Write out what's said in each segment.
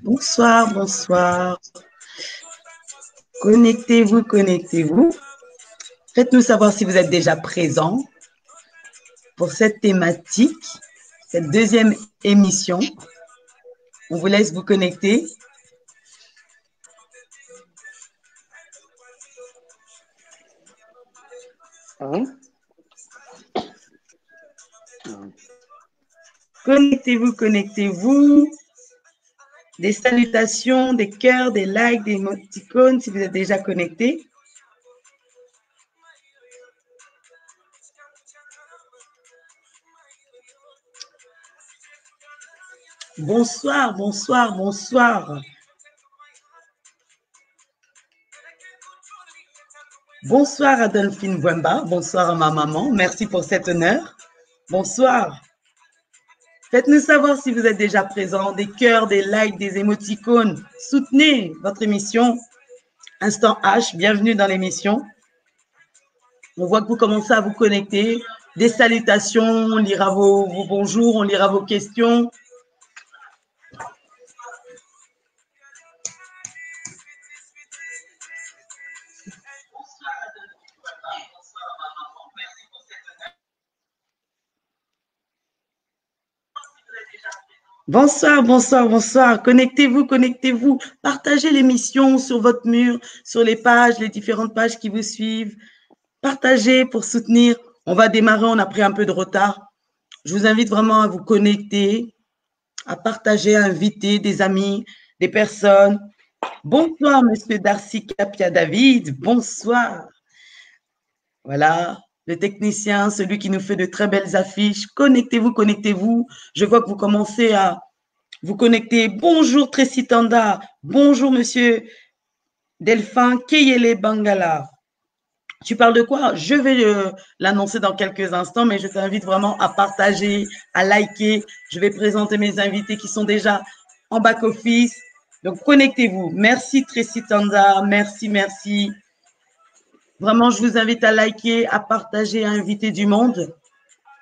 Bonsoir, bonsoir. Connectez-vous, connectez-vous. Faites-nous savoir si vous êtes déjà présent pour cette thématique, cette deuxième émission. On vous laisse vous connecter. Connectez-vous, connectez-vous. Des salutations, des cœurs, des likes, des émoticônes si vous êtes déjà connectés. Bonsoir, bonsoir, bonsoir. Bonsoir à Delphine Bouemba, bonsoir à ma maman, merci pour cet honneur. Bonsoir. Faites-nous savoir si vous êtes déjà présent, des cœurs, des likes, des émoticônes. Soutenez votre émission. Instant H, bienvenue dans l'émission. On voit que vous commencez à vous connecter. Des salutations, on lira vos bonjours, on lira vos questions. Bonsoir, bonsoir, bonsoir. Connectez-vous, connectez-vous. Partagez l'émission sur votre mur, sur les pages, les différentes pages qui vous suivent. Partagez pour soutenir. On va démarrer, on a pris un peu de retard. Je vous invite vraiment à vous connecter, à partager, à inviter des amis, des personnes. Bonsoir, Monsieur Darcy Capia David. Bonsoir. Voilà, le technicien, celui qui nous fait de très belles affiches. Connectez-vous, connectez-vous. Je vois que vous commencez à vous connecter. Bonjour, Tracy Tanda. Bonjour, Monsieur Delphin Keyele Bangala. Tu parles de quoi? Je vais l'annoncer dans quelques instants, mais je t'invite vraiment à partager, à liker. Je vais présenter mes invités qui sont déjà en back-office. Donc, connectez-vous. Merci, Tracy Tanda. Merci, merci. Vraiment, je vous invite à liker, à partager, à inviter du monde.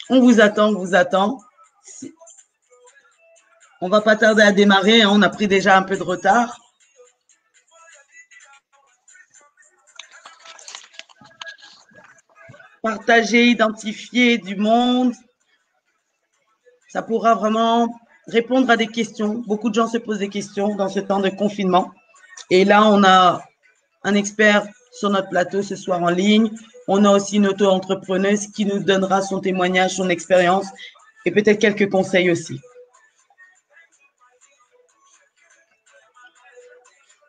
On vous attend, on vous attend. On ne va pas tarder à démarrer. On a pris déjà un peu de retard. Partager, identifier du monde. Ça pourra vraiment répondre à des questions. Beaucoup de gens se posent des questions dans ce temps de confinement. Et là, on a un expert sur notre plateau ce soir en ligne. On a aussi une auto-entrepreneuse qui nous donnera son témoignage, son expérience et peut-être quelques conseils aussi.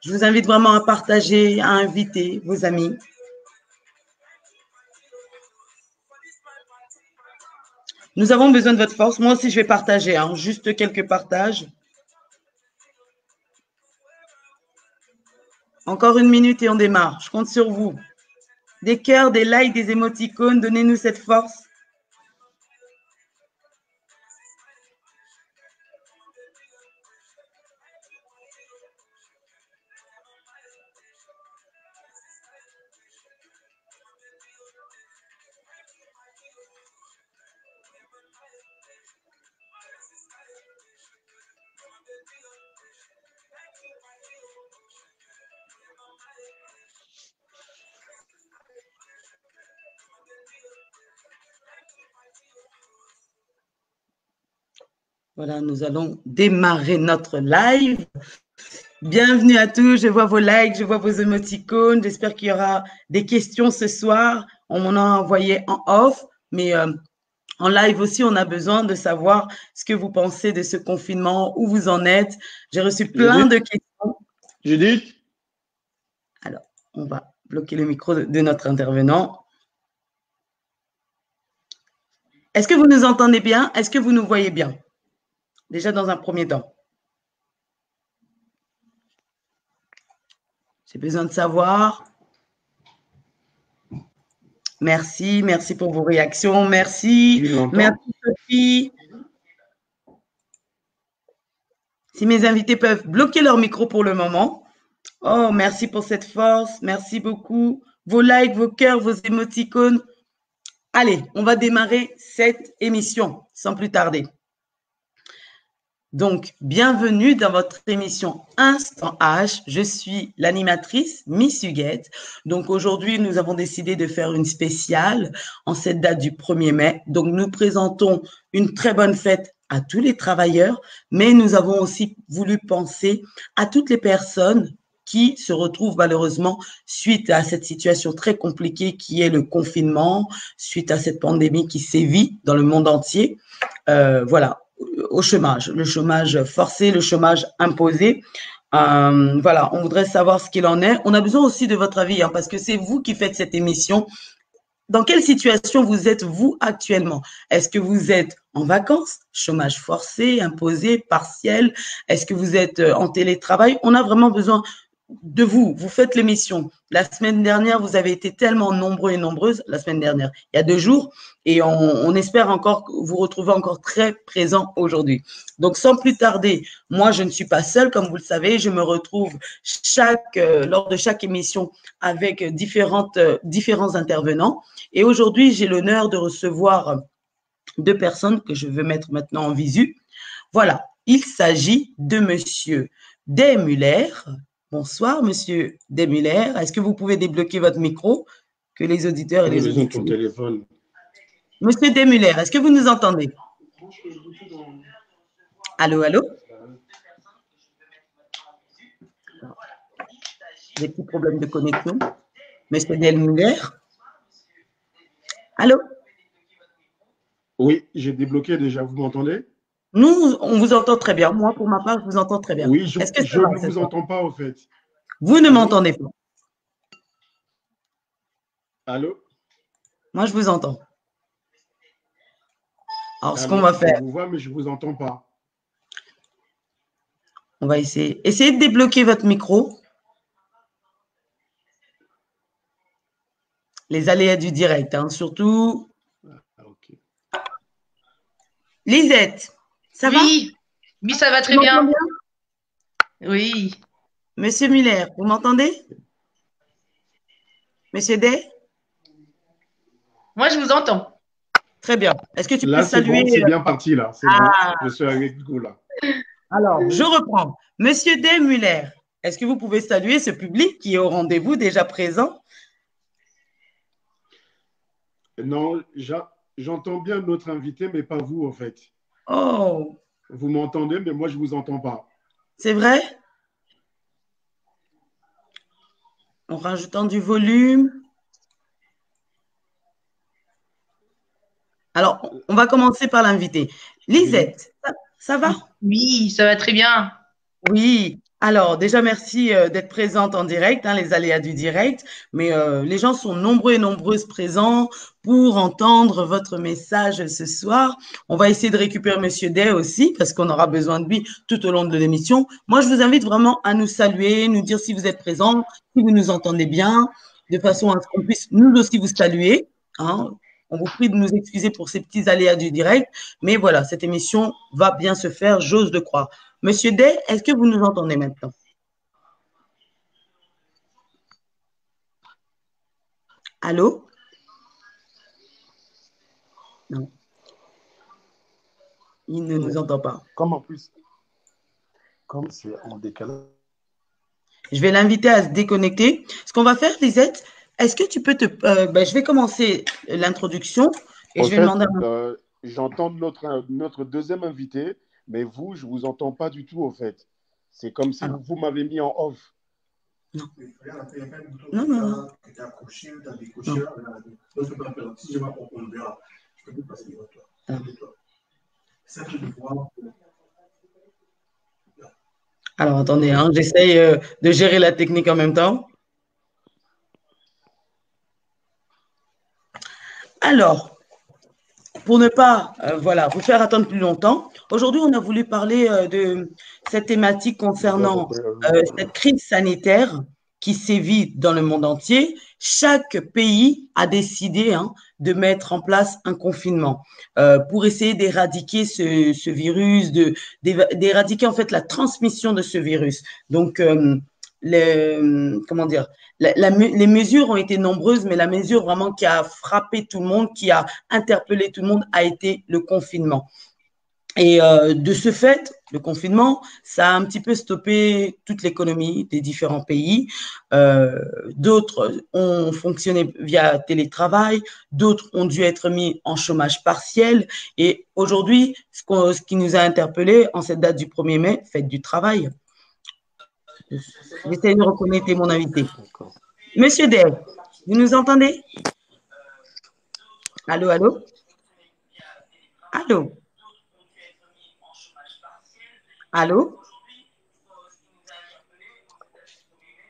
Je vous invite vraiment à partager, à inviter vos amis. Nous avons besoin de votre force. Moi aussi, je vais partager, juste quelques partages. Encore une minute et on démarre. Je compte sur vous. Des cœurs, des likes, des émoticônes, donnez-nous cette force. Voilà, nous allons démarrer notre live. Bienvenue à tous, je vois vos likes, je vois vos émoticônes. J'espère qu'il y aura des questions ce soir. On m'en a envoyé en off, mais en live aussi, on a besoin de savoir ce que vous pensez de ce confinement, où vous en êtes. J'ai reçu plein de questions. Judith? Alors, on va bloquer le micro de notre intervenant. Est-ce que vous nous entendez bien? Est-ce que vous nous voyez bien? Déjà dans un premier temps. J'ai besoin de savoir. Merci, merci pour vos réactions. Merci. Merci Sophie. Si mes invités peuvent bloquer leur micro pour le moment. Oh, merci pour cette force. Merci beaucoup. Vos likes, vos cœurs, vos émoticônes. Allez, on va démarrer cette émission sans plus tarder. Donc, bienvenue dans votre émission Instant H. Je suis l'animatrice Miss Huguette. Donc, aujourd'hui, nous avons décidé de faire une spéciale en cette date du 1er mai. Donc, nous présentons une très bonne fête à tous les travailleurs, mais nous avons aussi voulu penser à toutes les personnes qui se retrouvent malheureusement suite à cette situation très compliquée qui est le confinement, suite à cette pandémie qui sévit dans le monde entier. Voilà, au chômage, le chômage forcé, le chômage imposé. Voilà, on voudrait savoir ce qu'il en est. On a besoin aussi de votre avis, hein, parce que c'est vous qui faites cette émission. Dans quelle situation vous êtes, vous, actuellement? Est-ce que vous êtes en vacances, chômage forcé, imposé, partiel? Est-ce que vous êtes en télétravail? On a vraiment besoin de vous. Vous faites l'émission. La semaine dernière, vous avez été tellement nombreux et nombreuses, la semaine dernière, il y a 2 jours, et on espère encore vous retrouver encore très présents aujourd'hui. Donc, sans plus tarder, moi, je ne suis pas seule, comme vous le savez, je me retrouve lors de chaque émission avec différents intervenants. Et aujourd'hui, j'ai l'honneur de recevoir 2 personnes que je veux mettre maintenant en visu. Voilà, il s'agit de Monsieur Desmuller. Bonsoir, Monsieur Desmuller. Est-ce que vous pouvez débloquer votre micro, que les auditeurs et les auditrices… ton téléphone. Monsieur Desmuller, est-ce que vous nous entendez? Allô, allô? Des petits problèmes de connexion. Monsieur Desmuller? Allô? Oui, j'ai débloqué déjà. Vous m'entendez? Nous, on vous entend très bien. Moi, pour ma part, je vous entends très bien. Oui, Est-ce que je ça va, ne vous entends pas, au fait. Vous ne m'entendez pas? Allô? Moi, je vous entends. Alors, ce qu'on Allô? va faire… Je vous vois, mais je ne vous entends pas. On va essayer. Essayez de débloquer votre micro. Les aléas du direct, hein, surtout. Okay. Lisette, ça va? Oui, ça va très bien. Oui. Monsieur Muller, vous m'entendez? Monsieur Day? Moi, je vous entends. Très bien. Est-ce que tu peux saluer… Bon, c'est bien parti, là. C'est bon. Je suis avec vous, là. Alors, je reprends. Monsieur Desmuller, est-ce que vous pouvez saluer ce public qui est au rendez-vous déjà présent? Non, j'entends bien notre invité, mais pas vous, en fait. Oh. Vous m'entendez, mais moi, je ne vous entends pas. C'est vrai? En rajoutant du volume. Alors, on va commencer par l'invité. Lisette, ça va? Oui, ça va très bien. Oui. Alors, déjà, merci d'être présente en direct, hein, les aléas du direct. Mais les gens sont nombreux et nombreuses présents pour entendre votre message ce soir. On va essayer de récupérer Monsieur Day aussi, parce qu'on aura besoin de lui tout au long de l'émission. Moi, je vous invite vraiment à nous saluer, nous dire si vous êtes présents, si vous nous entendez bien, de façon à ce qu'on puisse nous aussi vous saluer, hein. On vous prie de nous excuser pour ces petits aléas du direct, mais voilà, cette émission va bien se faire, j'ose le croire. Monsieur Day, est-ce que vous nous entendez maintenant? Allô? Non. Il ne nous entend pas. Comme en plus, comme c'est en décalage. Je vais l'inviter à se déconnecter. Ce qu'on va faire, Lisette, est-ce que tu peux te… je vais commencer l'introduction et je vais demander… J'entends notre deuxième invité, mais vous, je ne vous entends pas du tout, en fait. C'est comme si vous m'avez mis en off. Non. Non, non, non. Alors, attendez, hein, j'essaye de gérer la technique en même temps. Alors, pour ne pas vous faire attendre plus longtemps, aujourd'hui, on a voulu parler de cette thématique concernant cette crise sanitaire qui sévit dans le monde entier. Chaque pays a décidé de mettre en place un confinement pour essayer d'éradiquer ce virus, d'éradiquer en fait la transmission de ce virus. Donc, les mesures ont été nombreuses, mais la mesure vraiment qui a frappé tout le monde, qui a interpellé tout le monde, a été le confinement. Et de ce fait, Le confinement, ça a un petit peu stoppé toute l'économie des différents pays. D'autres ont fonctionné via télétravail, d'autres ont dû être mis en chômage partiel. Et aujourd'hui, ce qui nous a interpellés en cette date du 1er mai, fête du travail. J'essaie de reconnaître mon invité. Monsieur Day, vous nous entendez? Allô, allô? Allô? Allô?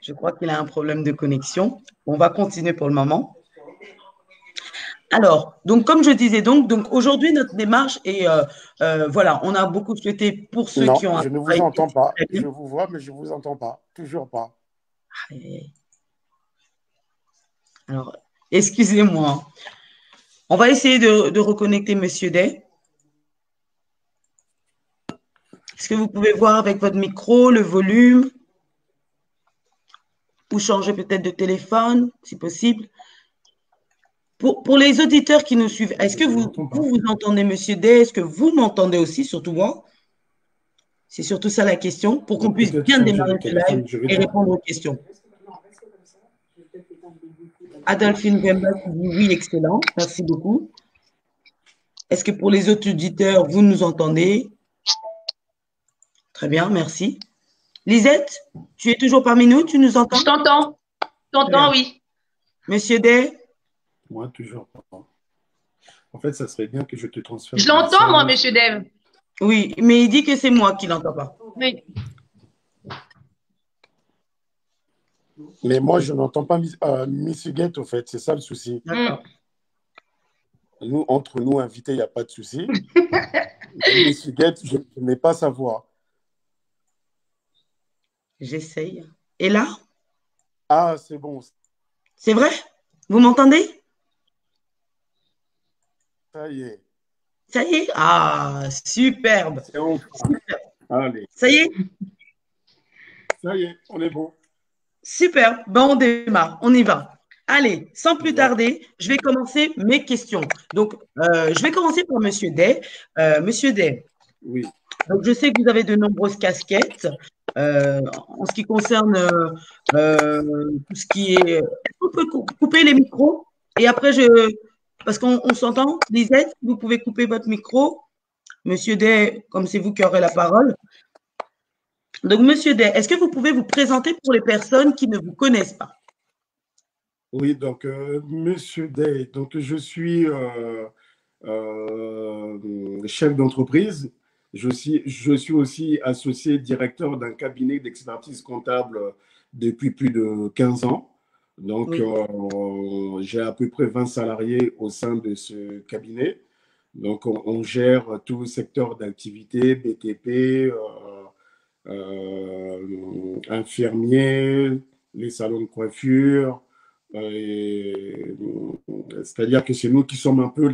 Je crois qu'il a un problème de connexion. On va continuer pour le moment. Alors, donc comme je disais donc aujourd'hui notre démarche est voilà, on a beaucoup souhaité pour ceux Non, qui ont un je ne vous travail. entends pas. Je vous vois, mais je ne vous entends pas. Toujours pas. Alors, excusez-moi. On va essayer de reconnecter Monsieur Day. Est-ce que vous pouvez voir avec votre micro le volume ou changer peut-être de téléphone, si possible? Pour les auditeurs qui nous suivent, est-ce que vous entendez Monsieur Day? Est-ce que vous m'entendez aussi, surtout moi? C'est surtout ça la question, pour qu'on puisse bien démarrer ce live et répondre aux questions. Adolphine Bemba dit oui, excellent. Merci beaucoup. Est-ce que pour les autres auditeurs, vous nous entendez? Très bien, merci. Lisette, tu es toujours parmi nous? Tu nous entends? Je t'entends. Je t'entends, oui. Monsieur Day? Moi, toujours pas. En fait, ça serait bien que je te transfère. Je l'entends, moi, monsieur Dev. Oui, mais il dit que c'est moi qui ne l'entends pas. Oui. Mais moi, je n'entends pas Miss Huguette, au fait. C'est ça le souci. D'accord. Nous, entre nous, invités, il n'y a pas de souci. Miss Huguette, je n'ai pas sa voix. J'essaye. Et là? Ah, c'est bon. C'est vrai? Vous m'entendez? Ça y est. Ça y est? Ah, superbe. C'est enfin. Superbe. Allez. Ça y est? Ça y est, on est bon. Super. Bon, on démarre. On y va. Allez, sans plus tarder, je vais commencer mes questions. Donc, je vais commencer par Monsieur Day. Monsieur Day. Oui. Donc, je sais que vous avez de nombreuses casquettes. En ce qui concerne tout ce qui est… On peut couper les micros et après, parce qu'on s'entend, Lisette, vous pouvez couper votre micro. Monsieur Day, comme c'est vous qui aurez la parole. Donc, Monsieur Day, est-ce que vous pouvez vous présenter pour les personnes qui ne vous connaissent pas? Oui, donc, Monsieur Day, donc je suis chef d'entreprise. Je suis aussi associé directeur d'un cabinet d'expertise comptable depuis plus de 15 ans. Donc, oui. J'ai à peu près 20 salariés au sein de ce cabinet. Donc, on gère tout le secteur d'activité, BTP, infirmiers, les salons de coiffure. C'est-à-dire que c'est nous qui sommes un peu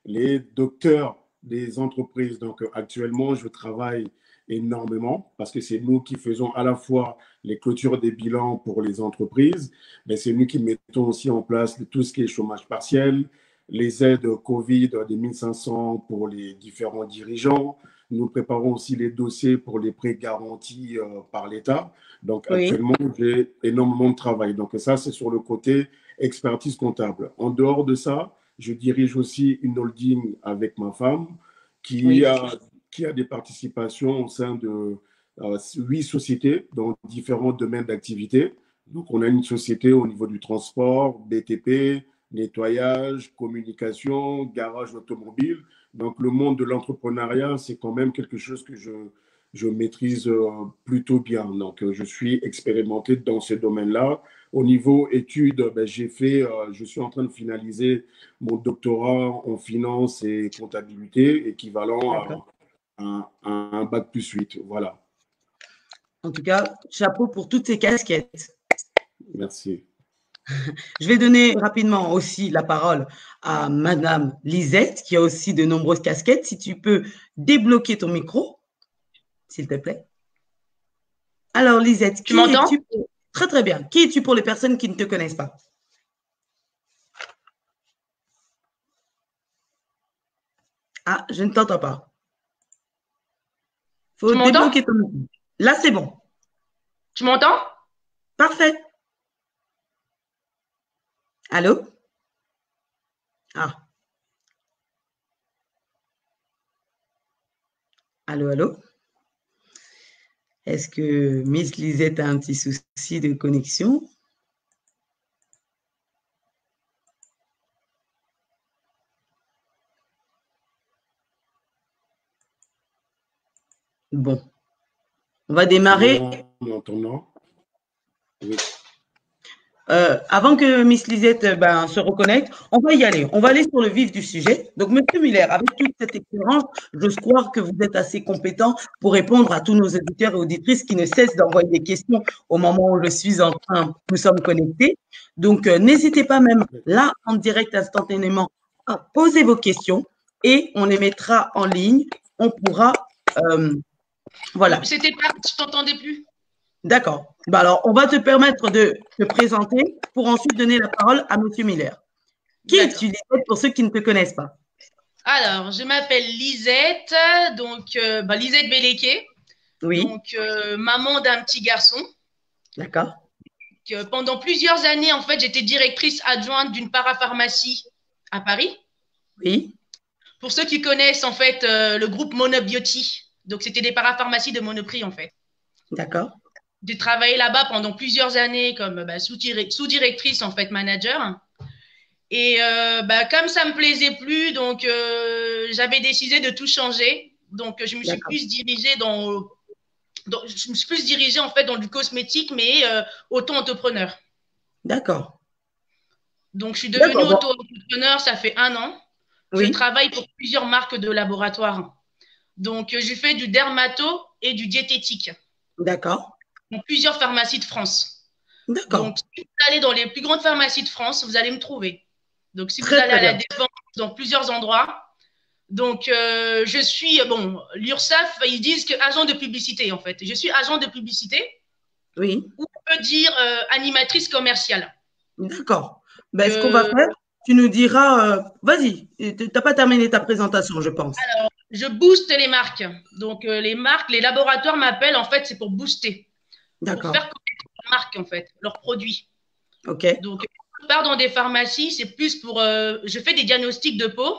les docteurs des entreprises. Donc, actuellement, je travaille énormément parce que c'est nous qui faisons à la fois les clôtures des bilans pour les entreprises, mais c'est nous qui mettons aussi en place tout ce qui est chômage partiel, les aides Covid des 1500 pour les différents dirigeants. Nous préparons aussi les dossiers pour les prêts garantis par l'État. Donc, actuellement, j'ai énormément de travail. Donc, ça, c'est sur le côté expertise comptable. En dehors de ça, je dirige aussi une holding avec ma femme qui a des participations au sein de 8 sociétés dans différents domaines d'activité. Donc, on a une société au niveau du transport, BTP, nettoyage, communication, garage automobile. Donc, le monde de l'entrepreneuriat, c'est quand même quelque chose que je maîtrise plutôt bien. Donc, je suis expérimenté dans ce domaine-là. Au niveau études, je suis en train de finaliser mon doctorat en finance et comptabilité, équivalent à un bac plus 8. Voilà. En tout cas, chapeau pour toutes ces casquettes. Merci. Je vais donner rapidement aussi la parole à Madame Lisette, qui a aussi de nombreuses casquettes. Si tu peux débloquer ton micro, s'il te plaît. Alors, Lisette, tu m'entends? Très, très bien. Qui es-tu pour les personnes qui ne te connaissent pas? Ah, je ne t'entends pas. faut m'entends? débloquer ton micro. Là, c'est bon. Tu m'entends? Parfait. Allô? Ah, allô, allô? Est-ce que Miss Lisette a un petit souci de connexion? Bon, on va démarrer. Oui. Avant que Miss Lisette se reconnecte, on va y aller. On va aller sur le vif du sujet. Donc, Monsieur Muller, avec toute cette expérience, j'ose croire que vous êtes assez compétent pour répondre à tous nos auditeurs et auditrices qui ne cessent d'envoyer des questions au moment où nous sommes connectés. Donc, n'hésitez pas même là, en direct, instantanément, à poser vos questions et on les mettra en ligne. On pourra, voilà. C'était pas, je t'entendais plus. D'accord. Alors, on va te permettre de te présenter pour ensuite donner la parole à Monsieur Miller. Qui es-tu, Lisette, pour ceux qui ne te connaissent pas? Alors, je m'appelle Lisette, donc Lisette Belleke. Oui. Donc, maman d'un petit garçon. D'accord. Pendant plusieurs années, en fait, j'étais directrice adjointe d'une parapharmacie à Paris. Oui. Pour ceux qui connaissent, en fait, le groupe Monobioty. Donc, c'était des parapharmacies de Monoprix, en fait. D'accord. J'ai travaillé là-bas pendant plusieurs années comme sous-directrice, en fait, manager. Et comme ça me plaisait plus, donc j'avais décidé de tout changer. Donc, je me suis plus dirigée je me suis plus dirigée, en fait, dans du cosmétique, mais auto-entrepreneur. D'accord. Donc, je suis devenue auto-entrepreneur, ça fait 1 an. Oui. Je travaille pour plusieurs marques de laboratoire. Donc, je fais du dermato et du diététique. D'accord. Dans plusieurs pharmacies de France. D'accord. Donc, si vous allez dans les plus grandes pharmacies de France, vous allez me trouver. Donc, si vous allez à la Défense, dans plusieurs endroits. Donc, je suis, l'URSSAF, ils disent que agent de publicité, en fait. Je suis agent de publicité. Oui. Ou on peut dire animatrice commerciale. D'accord. Ce qu'on va faire, tu nous diras, vas-y, tu n'as pas terminé ta présentation, je pense. Alors, je booste les marques. Donc, les marques, les laboratoires m'appellent, en fait, c'est pour booster. Pour faire connaître leurs marques, en fait, leurs produits. OK. Donc, je pars dans des pharmacies, c'est plus pour… je fais des diagnostics de peau.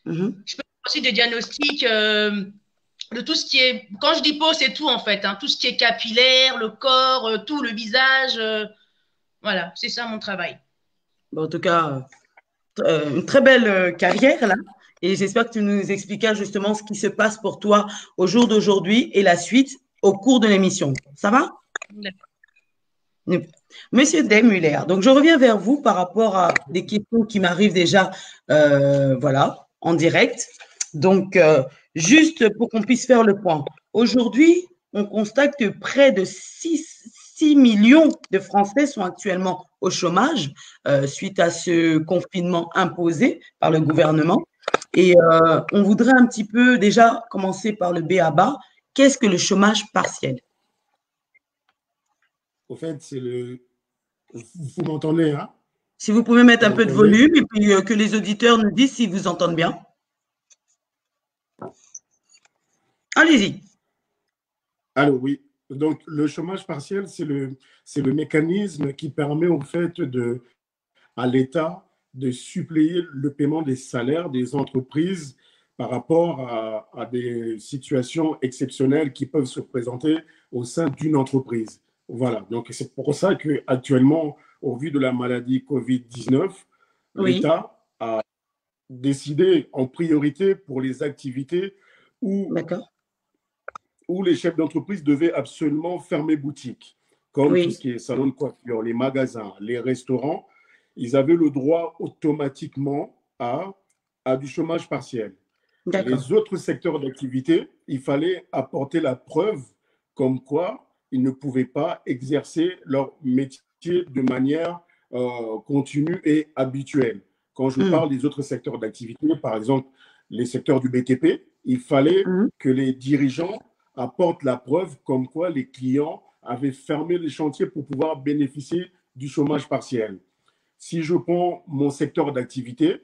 Je fais aussi des diagnostics de tout ce qui est… Quand je dis peau, c'est tout, en fait. Tout ce qui est capillaire, le corps, tout, le visage. Voilà, c'est ça mon travail. En tout cas, une très belle carrière, là. Et j'espère que tu nous expliqueras justement ce qui se passe pour toi au jour d'aujourd'hui et la suite au cours de l'émission. Ça va? D'accord. Monsieur Desmuller, donc je reviens vers vous par rapport à des questions qui m'arrivent déjà, en direct. Donc, juste pour qu'on puisse faire le point. Aujourd'hui, on constate que près de 6 millions de Français sont actuellement au chômage suite à ce confinement imposé par le gouvernement. Et on voudrait un petit peu déjà commencer par le b.a.-ba. Qu'est-ce que le chômage partiel? Au fait, c'est le… Vous m'entendez, hein? Si vous pouvez mettre un peu de volume et puis que les auditeurs nous disent s'ils vous entendent bien. Allez-y. Allô, oui. Donc, le chômage partiel, c'est le mécanisme qui permet au fait à l'État de suppléer le paiement des salaires des entreprises par rapport à des situations exceptionnelles qui peuvent se présenter au sein d'une entreprise. Voilà, donc c'est pour ça qu'actuellement, au vu de la maladie Covid-19, l'État a décidé en priorité pour les activités où les chefs d'entreprise devaient absolument fermer boutique, comme tout ce qui est salon de coiffure, les magasins, les restaurants. Ils avaient le droit automatiquement à du chômage partiel. Les autres secteurs d'activité, il fallait apporter la preuve comme quoi ils ne pouvaient pas exercer leur métier de manière continue et habituelle. Quand je parle des autres secteurs d'activité, par exemple les secteurs du BTP, il fallait que les dirigeants apportent la preuve comme quoi les clients avaient fermé les chantiers pour pouvoir bénéficier du chômage partiel. Si je prends mon secteur d'activité,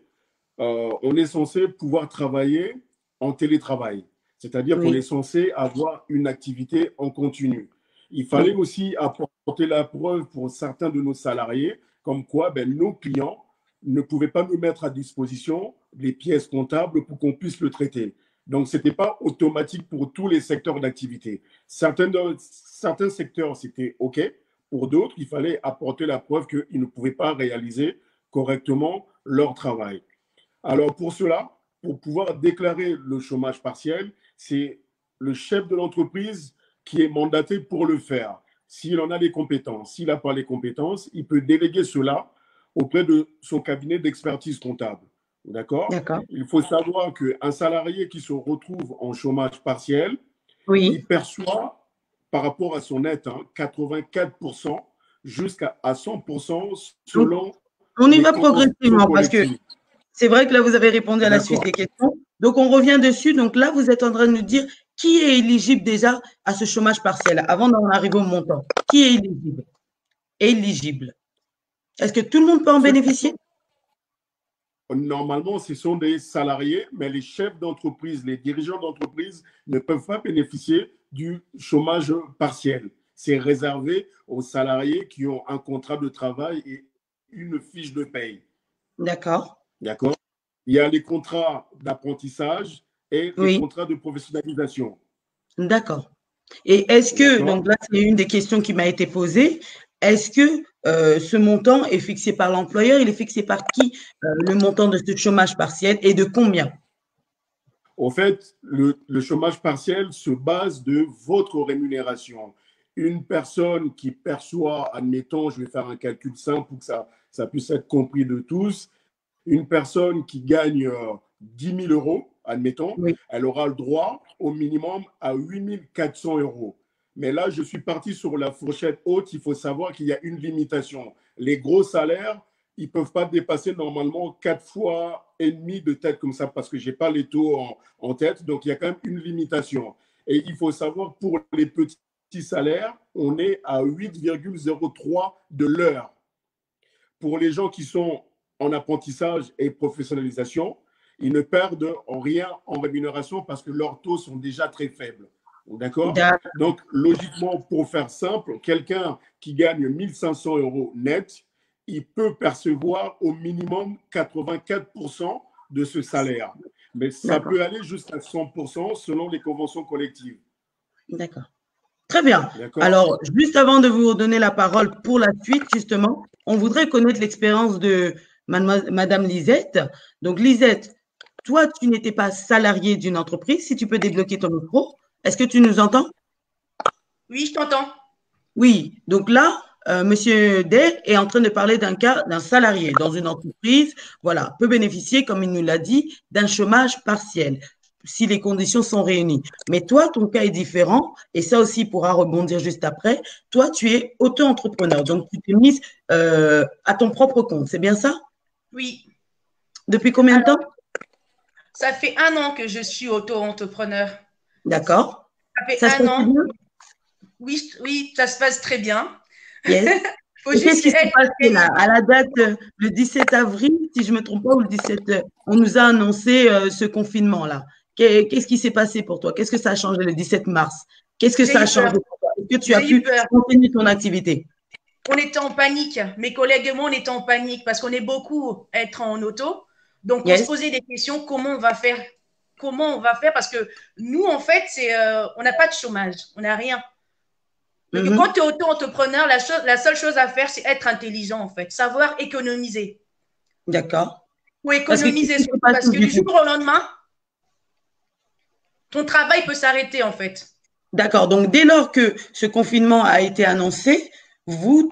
on est censé pouvoir travailler en télétravail. C'est-à-dire qu'on Oui. est censé avoir une activité en continu. Il fallait aussi apporter la preuve pour certains de nos salariés, comme quoi nos clients ne pouvaient pas nous mettre à disposition les pièces comptables pour qu'on puisse le traiter. Donc, ce n'était pas automatique pour tous les secteurs d'activité. Certains secteurs, c'était OK. Pour d'autres, il fallait apporter la preuve qu'ils ne pouvaient pas réaliser correctement leur travail. Alors, pour cela, pour pouvoir déclarer le chômage partiel, c'est le chef de l'entreprise qui est mandaté pour le faire. S'il en a les compétences, s'il n'a pas les compétences, il peut déléguer cela auprès de son cabinet d'expertise comptable. D'accord? D'accord. Il faut savoir qu'un salarié qui se retrouve en chômage partiel, Oui. il perçoit par rapport à son net 84% jusqu'à 100% selon On y les va conventions progressivement parce que collectives. c'est vrai que là, vous avez répondu à la suite D'accord. des questions. Donc, on revient dessus. Donc là, vous êtes en train de nous dire qui est éligible déjà à ce chômage partiel avant d'en arriver au montant. Qui est éligible? Éligible. Est-ce que tout le monde peut en bénéficier? Normalement, ce sont des salariés, mais les chefs d'entreprise, les dirigeants d'entreprise ne peuvent pas bénéficier du chômage partiel. C'est réservé aux salariés qui ont un contrat de travail et une fiche de paye. D'accord. D'accord? Il y a les contrats d'apprentissage et les Oui. contrats de professionnalisation. D'accord. Et est-ce que, D'accord. donc là, c'est une des questions qui m'a été posée, est-ce que ce montant est fixé par l'employeur? Il est fixé par qui, le montant de ce chômage partiel et de combien? Au fait, le chômage partiel se base de votre rémunération. Une personne qui perçoit, admettons, je vais faire un calcul simple pour que ça puisse être compris de tous, une personne qui gagne 10 000 euros, admettons, Oui. elle aura le droit au minimum à 8 400 euros. Mais là, je suis parti sur la fourchette haute. Il faut savoir qu'il y a une limitation. Les gros salaires, ils ne peuvent pas dépasser normalement 4 fois et demi de tête comme ça parce que je n'ai pas les taux en tête. Donc, il y a quand même une limitation. Et il faut savoir pour les petits salaires, on est à 8,03 de l'heure. Pour les gens qui sont en apprentissage et professionnalisation, ils ne perdent rien en rémunération parce que leurs taux sont déjà très faibles. D'accord? Donc, logiquement, pour faire simple, quelqu'un qui gagne 1 500 euros net, il peut percevoir au minimum 84% de ce salaire. Mais ça peut aller jusqu'à 100% selon les conventions collectives. D'accord. Très bien. Alors, juste avant de vous donner la parole pour la suite, justement, on voudrait connaître l'expérience de Madame Lisette. Donc, Lisette, toi, tu n'étais pas salariée d'une entreprise. Si tu peux débloquer ton micro. Est-ce que tu nous entends? Oui, je t'entends. Oui. Donc là, Monsieur Day est en train de parler d'un cas d'un salarié dans une entreprise, voilà, peut bénéficier, comme il nous l'a dit, d'un chômage partiel si les conditions sont réunies. Mais toi, ton cas est différent et ça aussi pourra rebondir juste après. Toi, tu es auto-entrepreneur, donc tu t'es mise à ton propre compte, c'est bien ça? Oui. Depuis combien de temps? Ça fait 1 an que je suis auto-entrepreneur. D'accord. Ça fait 1 an. Oui, oui, ça se passe très bien. Yes. Qu'est-ce qui s'est passé là? À la date, le 17 avril, si je ne me trompe pas, ou le 17, on nous a annoncé ce confinement-là. Qu'est-ce qui s'est passé pour toi? Qu'est-ce que ça a changé le 17 mars? Qu'est-ce que ça a changé pour toi? Est-ce que tu as pu continuer ton activité? On était en panique. Mes collègues et moi, on était en panique parce qu'on est beaucoup à être en auto. Donc, on se posait des questions. Comment on va faire? Comment on va faire? Parce que nous, en fait, on n'a pas de chômage. On n'a rien. Donc, quand tu es auto-entrepreneur, la seule chose à faire, c'est être intelligent, en fait. Savoir économiser. D'accord. Ou économiser surtout parce que du jour au lendemain, ton travail peut s'arrêter, en fait. D'accord. Donc, dès lors que ce confinement a été annoncé, vous,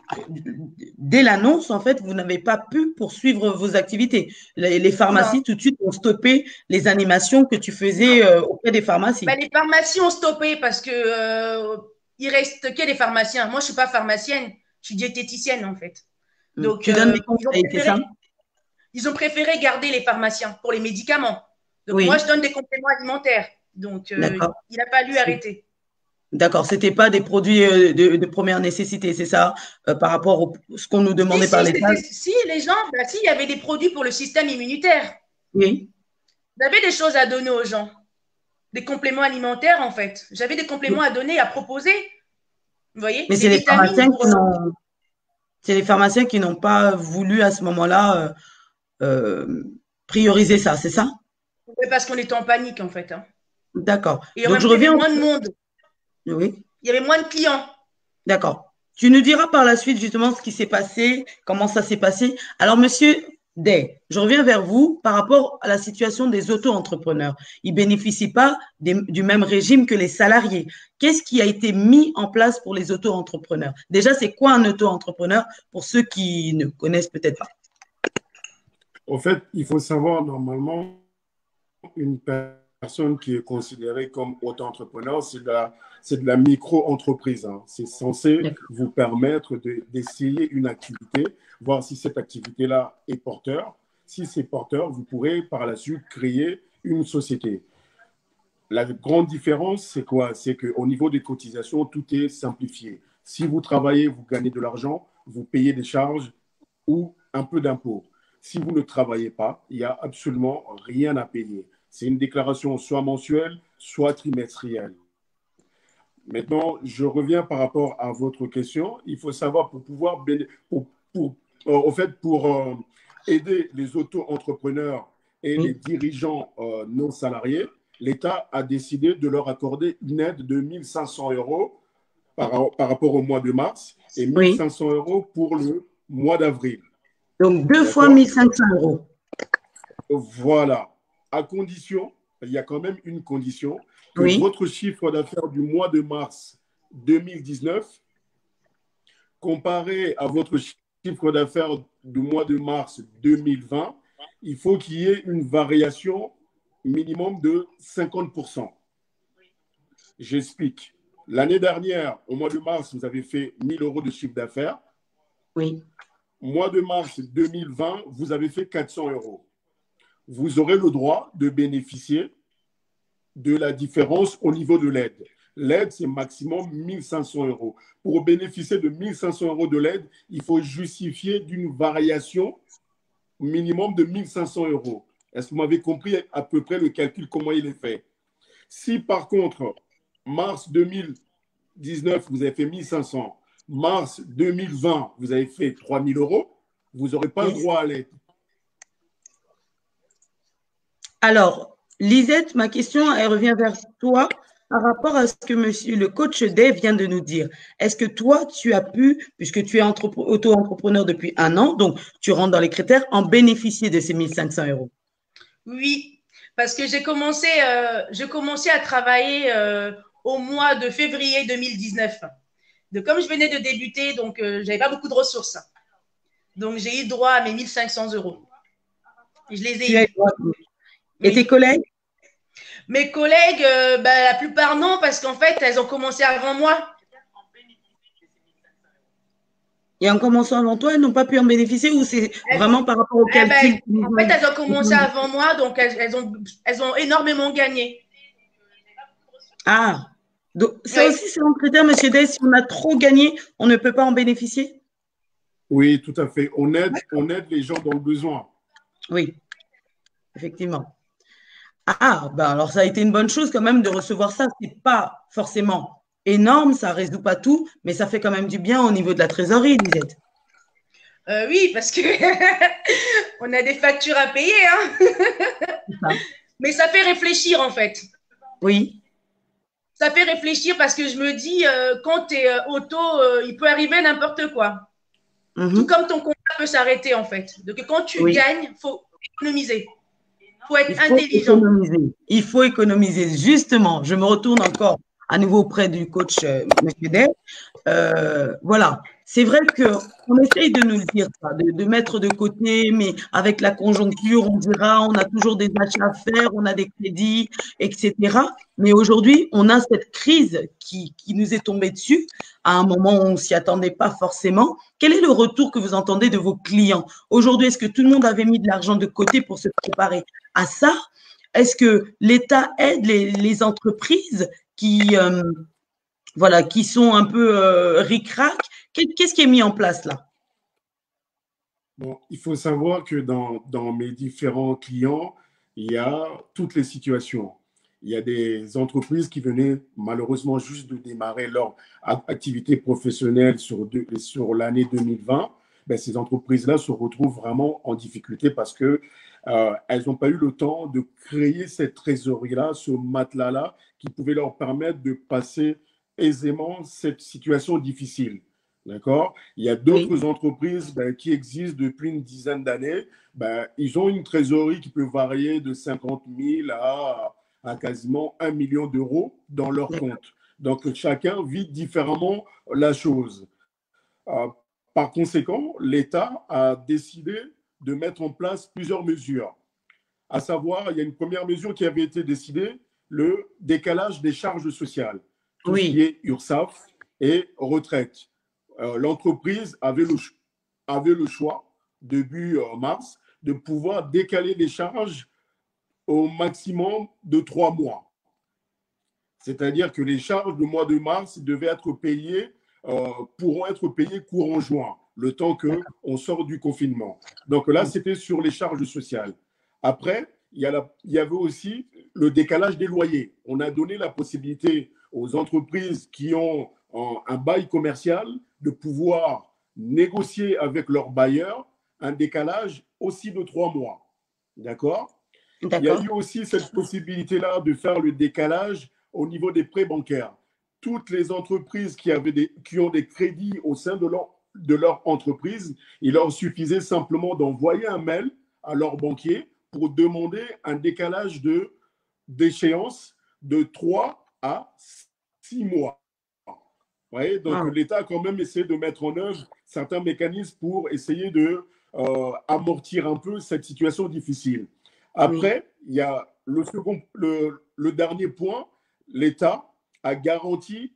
dès l'annonce, en fait, vous n'avez pas pu poursuivre vos activités. Les pharmacies, tout de suite, ont stoppé les animations que tu faisais auprès des pharmacies. Les pharmacies ont stoppé parce que il reste que les pharmaciens. Moi, je suis pas pharmacienne, je suis diététicienne, en fait. Donc, tu donnes des conseils, c'est ça? Ils ont préféré garder les pharmaciens pour les médicaments. Donc, moi, je donne des compléments alimentaires. Donc, il a fallu arrêter. D'accord, ce n'était pas des produits de première nécessité, c'est ça, par rapport à ce qu'on nous demandait par l'État? Si, les gens, il y avait des produits pour le système immunitaire. Oui. Vous avez des choses à donner aux gens. des compléments alimentaires, en fait. J'avais des compléments à donner, à proposer. Vous voyez? Mais Des vitamines pour… c'est les pharmaciens qui n'ont pas voulu à ce moment-là prioriser ça, c'est ça? Parce qu'on était en panique, en fait. Hein. D'accord. Et en Donc, même je temps, il y reviens. avait moins de monde. Oui, Il y avait moins de clients. d'accord. Tu nous diras par la suite justement ce qui s'est passé, comment ça s'est passé. Alors, monsieur Day, je reviens vers vous par rapport à la situation des auto-entrepreneurs. Ils ne bénéficient pas du même régime que les salariés. Qu'est-ce qui a été mis en place pour les auto-entrepreneurs? Déjà, c'est quoi un auto-entrepreneur pour ceux qui ne connaissent peut-être pas? En fait, il faut savoir normalement, une personne qui est considérée comme auto-entrepreneur, c'est de la micro-entreprise. Hein. C'est censé vous permettre d'essayer une activité, voir si cette activité-là est porteur. Si c'est porteur, vous pourrez par la suite créer une société. La grande différence, c'est quoi? C'est qu'au niveau des cotisations, tout est simplifié. Si vous travaillez, vous gagnez de l'argent, vous payez des charges ou un peu d'impôts. Si vous ne travaillez pas, il n'y a absolument rien à payer. C'est une déclaration soit mensuelle, soit trimestrielle. Maintenant, je reviens par rapport à votre question. Il faut savoir pour pouvoir, pour aider les auto-entrepreneurs et les dirigeants non salariés, l'État a décidé de leur accorder une aide de 1 500 euros par rapport au mois de mars et 1 500 euros pour le mois d'avril. Donc, 2 fois 1 500 euros. Voilà. À condition, il y a quand même une condition, que votre chiffre d'affaires du mois de mars 2019, comparé à votre chiffre d'affaires du mois de mars 2020, il faut qu'il y ait une variation minimum de 50%. J'explique. L'année dernière, au mois de mars, vous avez fait 1 000 euros de chiffre d'affaires. Oui. Mois de mars 2020, vous avez fait 400 euros. Vous aurez le droit de bénéficier de la différence au niveau de l'aide. L'aide, c'est maximum 1 500 euros. Pour bénéficier de 1 500 euros de l'aide, il faut justifier d'une variation minimum de 1 500 euros. Est-ce que vous m'avez compris à peu près le calcul, comment il est fait? Si par contre, mars 2019, vous avez fait 1 500, mars 2020, vous avez fait 3 000 euros, vous n'aurez pas le droit à l'aide. Alors, Lisette, ma question, elle revient vers toi par rapport à ce que monsieur le coach Dave vient de nous dire. Est-ce que toi, tu as pu, puisque tu es auto-entrepreneur depuis 1 an, donc tu rentres dans les critères, en bénéficier de ces 1 500 euros? Oui, parce que j'ai commencé à travailler au mois de février 2019. Comme je venais de débuter, donc je n'avais pas beaucoup de ressources. Donc, j'ai eu droit à mes 1 500 euros. Et je les ai eus. Et tes collègues? Mes collègues, la plupart non, parce qu'en fait, elles ont commencé avant moi. Et en commençant avant toi, elles n'ont pas pu en bénéficier ou c'est vraiment par rapport au calcul? En fait, elles ont commencé avant moi, donc elles ont énormément gagné. Ah, donc ça aussi, c'est un critère, monsieur Day, si on a trop gagné, on ne peut pas en bénéficier? Oui, tout à fait. On aide les gens dans le besoin. Oui, effectivement. Ah, ben alors ça a été une bonne chose quand même de recevoir ça. Ce n'est pas forcément énorme, ça ne résout pas tout, mais ça fait quand même du bien au niveau de la trésorerie, Lisette. Oui, parce que on a des factures à payer. Hein. Mais ça fait réfléchir en fait. Oui. Ça fait réfléchir parce que je me dis, quand tu es auto, il peut arriver n'importe quoi. Tout comme ton contrat peut s'arrêter en fait. Donc quand tu gagnes, il faut économiser. Il faut être intelligent. Il faut économiser. Justement, je me retourne encore à nouveau auprès du coach M. Day. Voilà, c'est vrai qu'on essaye de nous le dire, ça, de mettre de côté, mais avec la conjoncture, on dira, on a toujours des achats à faire, on a des crédits, etc. Mais aujourd'hui, on a cette crise qui nous est tombée dessus à un moment où on ne s'y attendait pas forcément. Quel est le retour que vous entendez de vos clients? Aujourd'hui, est-ce que tout le monde avait mis de l'argent de côté pour se préparer à ça? Est-ce que l'État aide les entreprises qui sont un peu ric-rac? Qu'est-ce qui est mis en place là? Bon, il faut savoir que dans mes différents clients, il y a toutes les situations. il y a des entreprises qui venaient malheureusement juste de démarrer leur activité professionnelle sur l'année 2020. Ben, ces entreprises-là se retrouvent vraiment en difficulté parce que elles n'ont pas eu le temps de créer cette trésorerie-là, ce matelas-là, qui pouvait leur permettre de passer aisément cette situation difficile. D'accord? Il y a d'autres entreprises qui existent depuis une dizaine d'années. Ils ont une trésorerie qui peut varier de 50 000 à quasiment 1 million d'euros dans leur compte. Donc, chacun vit différemment la chose. Par conséquent, l'État a décidé de mettre en place plusieurs mesures. À savoir, il y a une première mesure qui avait été décidée, le décalage des charges sociales, tout ce qui est URSSAF et retraite. L'entreprise avait le choix, début mars, de pouvoir décaler les charges au maximum de 3 mois. C'est-à-dire que les charges du mois de mars devaient être payées, pourront être payées courant juin, le temps qu'on sort du confinement. Donc là, c'était sur les charges sociales. Après, il y avait aussi le décalage des loyers. On a donné la possibilité aux entreprises qui ont un bail commercial de pouvoir négocier avec leurs bailleurs un décalage aussi de 3 mois. D'accord? Il y a eu aussi cette possibilité-là de faire le décalage au niveau des prêts bancaires. Toutes les entreprises qui ont des crédits au sein de leur entreprise, il leur suffisait simplement d'envoyer un mail à leur banquier pour demander un décalage d'échéance de 3 à 6 mois. Ouais, donc l'État a quand même essayé de mettre en œuvre certains mécanismes pour essayer de amortir un peu cette situation difficile. Après, il y a le dernier point, l'État a garanti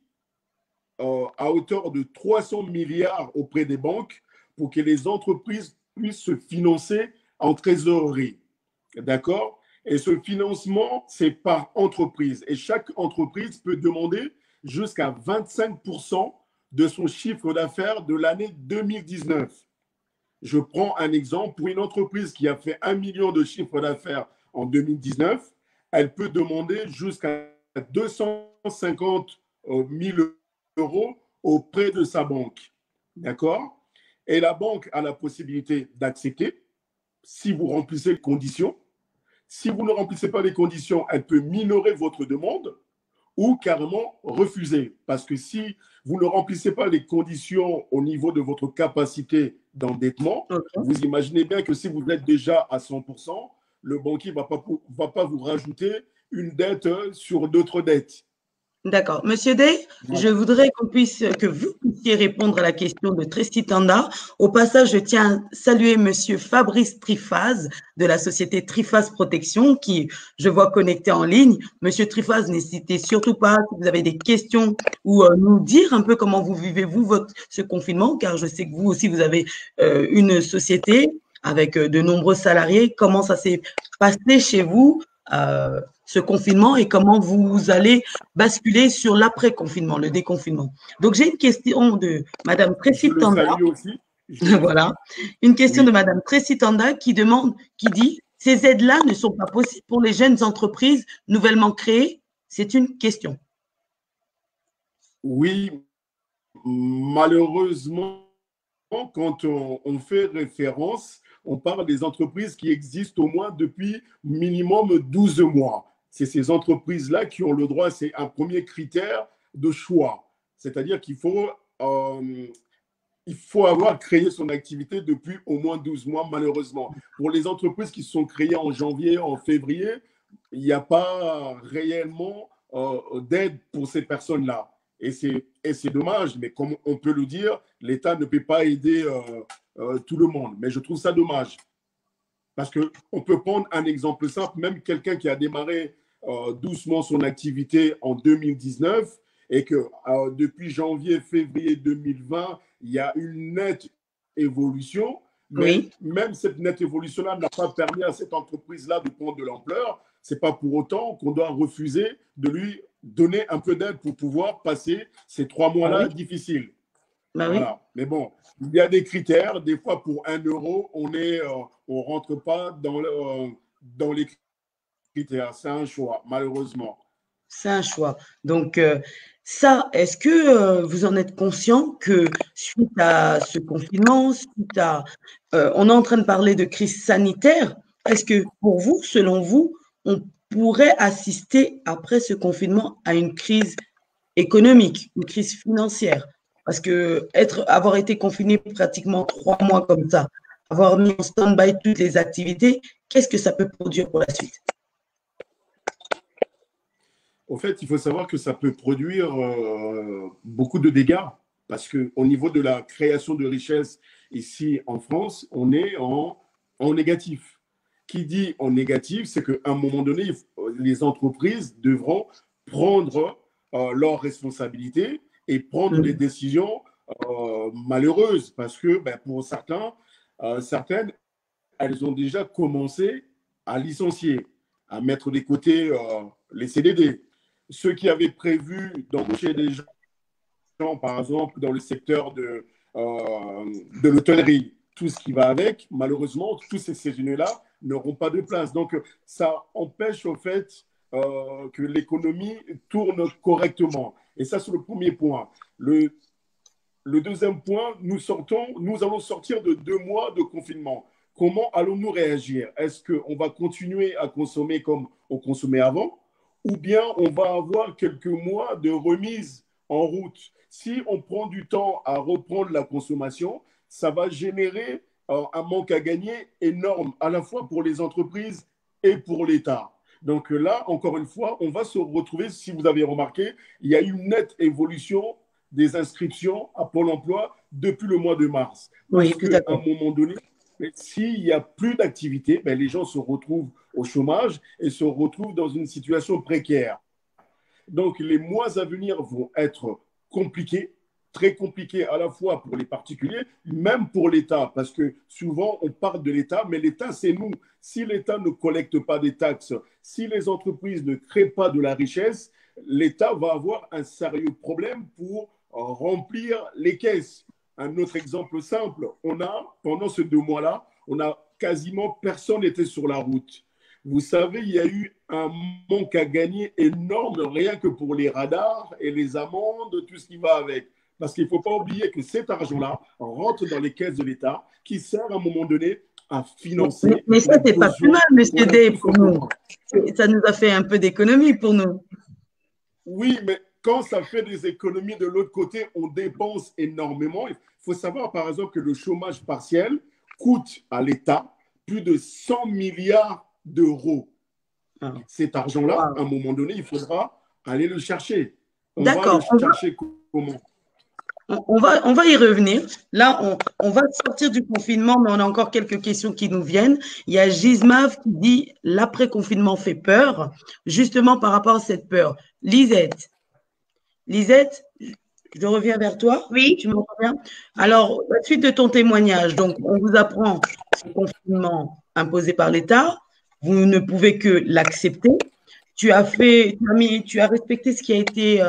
à hauteur de 300 milliards auprès des banques pour que les entreprises puissent se financer en trésorerie. D'accord? Et ce financement, c'est par entreprise. Et chaque entreprise peut demander jusqu'à 25% de son chiffre d'affaires de l'année 2019. Je prends un exemple. Pour une entreprise qui a fait 1 million de chiffre d'affaires en 2019, elle peut demander jusqu'à 250 000 euros auprès de sa banque. D'accord? Et la banque a la possibilité d'accepter si vous remplissez les conditions. Si vous ne remplissez pas les conditions, elle peut minorer votre demande ou carrément refuser. Parce que si vous ne remplissez pas les conditions au niveau de votre capacité d'endettement, vous imaginez bien que si vous êtes déjà à 100%, le banquier ne va pas vous rajouter une dette sur d'autres dettes. D'accord. Monsieur Day, je voudrais que vous puissiez répondre à la question de Tracy Tanda. Au passage, je tiens à saluer Monsieur Fabrice Trifaz de la société Trifaz Protection qui, je vois, connecté en ligne. Monsieur Trifaz, n'hésitez surtout pas si vous avez des questions ou nous dire un peu comment vous vivez-vous ce confinement, car je sais que vous aussi, vous avez une société avec de nombreux salariés. Comment ça s'est passé chez vous ce confinement et comment vous allez basculer sur l'après-confinement, le déconfinement. Donc, j'ai une question de Madame Tracy Tanda. Voilà. Une question de Madame Tracy Tanda qui dit « Ces aides-là ne sont pas possibles pour les jeunes entreprises nouvellement créées ?» C'est une question. Oui, malheureusement, quand on fait référence, on parle des entreprises qui existent au moins depuis minimum 12 mois. C'est ces entreprises-là qui ont le droit, c'est un premier critère de choix. C'est-à-dire qu'il faut avoir créé son activité depuis au moins 12 mois, malheureusement. Pour les entreprises qui sont créées en janvier, en février, il n'y a pas réellement d'aide pour ces personnes-là. Et c'est dommage, mais comme on peut le dire, l'État ne peut pas aider tout le monde. Mais je trouve ça dommage. Parce qu'on peut prendre un exemple simple, même quelqu'un qui a démarré doucement son activité en 2019 et que depuis janvier, février 2020, il y a une nette évolution. Mais même cette nette évolution-là n'a pas permis à cette entreprise-là de prendre de l'ampleur. Ce n'est pas pour autant qu'on doit refuser de lui donner un peu d'aide pour pouvoir passer ces 3 mois-là difficiles. Voilà. Mais bon, il y a des critères. Des fois, pour 1 euro, on rentre pas dans les critères. C'est un choix, malheureusement. C'est un choix. Donc, ça, est-ce que vous en êtes conscient que suite à ce confinement, suite à, on est en train de parler de crise sanitaire, est-ce que pour vous, selon vous, on pourrait assister après ce confinement à une crise économique, une crise financière? Parce que avoir été confiné pratiquement 3 mois comme ça, avoir mis en stand-by toutes les activités, qu'est-ce que ça peut produire pour la suite? En fait, il faut savoir que ça peut produire beaucoup de dégâts parce qu'au niveau de la création de richesse ici en France, on est en négatif. Qui dit en négatif, c'est qu'à un moment donné, les entreprises devront prendre leurs responsabilités et prendre des décisions malheureuses parce que pour certaines, elles ont déjà commencé à licencier, à mettre de côté les CDD. Ceux qui avaient prévu d'embaucher des gens, par exemple, dans le secteur de l'hôtellerie, tout ce qui va avec, malheureusement, tous ces saisonniers-là n'auront pas de place. Donc, ça empêche au fait que l'économie tourne correctement. Et ça, c'est le premier point. Le deuxième point, nous allons sortir de 2 mois de confinement. Comment allons-nous réagir? Est-ce qu'on va continuer à consommer comme on consommait avant? Ou bien on va avoir quelques mois de remise en route. Si on prend du temps à reprendre la consommation, ça va générer un manque à gagner énorme, à la fois pour les entreprises et pour l'État. Donc là, encore une fois, on va se retrouver, si vous avez remarqué, il y a eu une nette évolution des inscriptions à Pôle emploi depuis le mois de mars. Oui, parce qu'à un moment donné, s'il n'y a plus d'activité, les gens se retrouvent au chômage et se retrouvent dans une situation précaire. Donc, les mois à venir vont être compliqués, très compliqués à la fois pour les particuliers, même pour l'État, parce que souvent, on parle de l'État, mais l'État, c'est nous. Si l'État ne collecte pas des taxes, si les entreprises ne créent pas de la richesse, l'État va avoir un sérieux problème pour remplir les caisses. Un autre exemple simple, pendant ces 2 mois-là, quasiment personne n'était sur la route. Vous savez, il y a eu un manque à gagner énorme, rien que pour les radars et les amendes, tout ce qui va avec. Parce qu'il ne faut pas oublier que cet argent-là rentre dans les caisses de l'État qui sert à un moment donné à financer. Mais ça, c'est pas plus mal, monsieur Day, pour nous. Ça nous a fait un peu d'économie pour nous. Oui, mais quand ça fait des économies de l'autre côté, on dépense énormément. Il faut savoir, par exemple, que le chômage partiel coûte à l'État plus de 100 milliards d'euros. Cet argent-là, à un moment donné, il faudra aller le chercher. D'accord. On va le chercher comment? On va y revenir. Là, on va sortir du confinement, mais on a encore quelques questions qui nous viennent. Il y a Gismav qui dit « L'après-confinement fait peur », justement par rapport à cette peur. Lisette, je reviens vers toi. Oui. Tu m'entends bien? Alors, à la suite de ton témoignage, donc, on vous apprend ce confinement imposé par l'État. Vous ne pouvez que l'accepter. Tu as respecté ce qui a été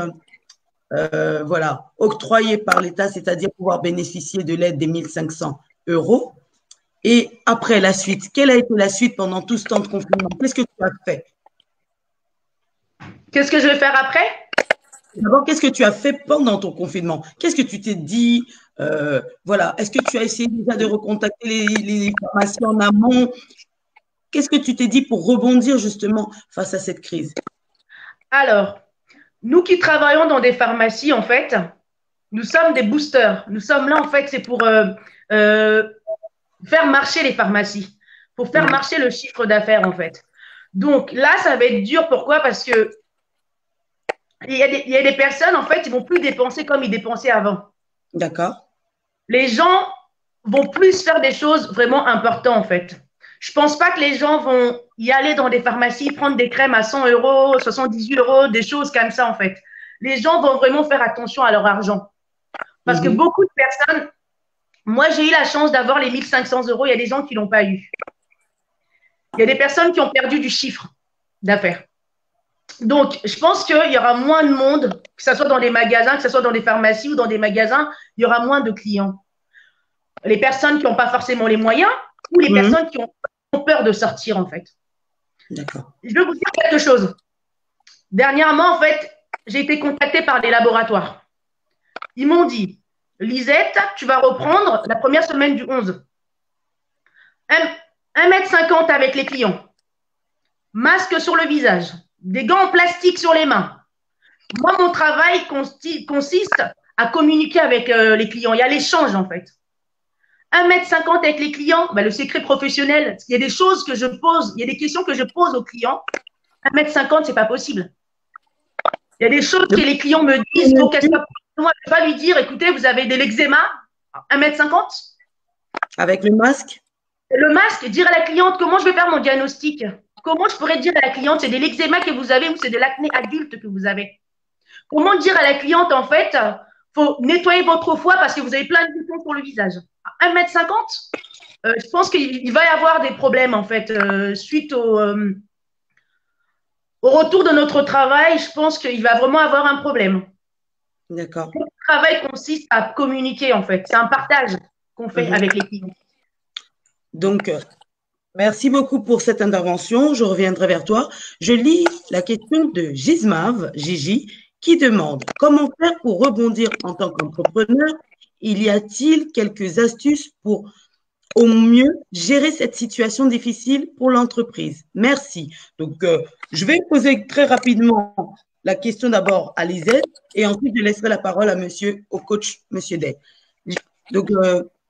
octroyé par l'État, c'est-à-dire pouvoir bénéficier de l'aide des 1 500 €. Et après la suite, quelle a été la suite pendant tout ce temps de confinement? Qu'est-ce que tu as fait? Qu'est-ce que je vais faire après? D'abord, qu'est-ce que tu as fait pendant ton confinement? Qu'est-ce que tu t'es dit? Est-ce que tu as essayé déjà de recontacter les pharmacies en amont? Qu'est-ce que tu t'es dit pour rebondir justement face à cette crise? Alors, nous qui travaillons dans des pharmacies, en fait, nous sommes des boosters. Nous sommes là, en fait, c'est pour faire marcher les pharmacies, pour faire marcher le chiffre d'affaires, en fait. Donc là, ça va être dur. Pourquoi? Parce que il y a des personnes, en fait, ils vont plus dépenser comme ils dépensaient avant. D'accord. Les gens vont plus faire des choses vraiment importantes, en fait. Je pense pas que les gens vont y aller dans des pharmacies, prendre des crèmes à 100 €, 78 €, des choses comme ça, en fait. Les gens vont vraiment faire attention à leur argent. Parce que beaucoup de personnes, moi, j'ai eu la chance d'avoir les 1 500 €. Il y a des gens qui l'ont pas eu. Il y a des personnes qui ont perdu du chiffre d'affaires. Donc, je pense qu'il y aura moins de monde, que ce soit dans des magasins, que ce soit dans des pharmacies ou dans des magasins, il y aura moins de clients. Les personnes qui n'ont pas forcément les moyens ou les personnes qui ont peur de sortir, en fait. D'accord. Je vais vous dire quelque chose. Dernièrement, en fait, j'ai été contactée par des laboratoires. Ils m'ont dit, Lisette, tu vas reprendre la première semaine du 11. 1,50 m avec les clients. Masque sur le visage. Des gants en plastique sur les mains. Moi, mon travail consiste à communiquer avec les clients. Il y a l'échange, en fait. 1,50 m avec les clients, le secret professionnel, il y a des choses que je pose, il y a des questions que je pose aux clients. 1,50 m, c'est pas possible. Il y a des choses que les clients me disent pour qu'elles soient. Moi, je ne vais pas lui dire, écoutez, vous avez de l'eczéma, 1,50 m. Avec le masque? Le masque, dire à la cliente comment je vais faire mon diagnostic. Comment je pourrais dire à la cliente, c'est de l'eczéma que vous avez ou c'est de l'acné adulte que vous avez. Comment dire à la cliente, en fait, il faut nettoyer votre foie parce que vous avez plein de boutons sur le visage. 1,50 m, je pense qu'il va y avoir des problèmes, en fait, suite au retour de notre travail. Je pense qu'il va vraiment avoir un problème. D'accord. Le travail consiste à communiquer, en fait. C'est un partage qu'on fait avec les clients. Donc, merci beaucoup pour cette intervention. Je reviendrai vers toi. Je lis la question de Gismav, Gigi, qui demande comment faire pour rebondir en tant qu'entrepreneur. Y a-t-il quelques astuces pour au mieux gérer cette situation difficile pour l'entreprise? Merci. Donc, je vais poser très rapidement la question d'abord à Lisette et ensuite je laisserai la parole à au coach, Monsieur Day. Donc,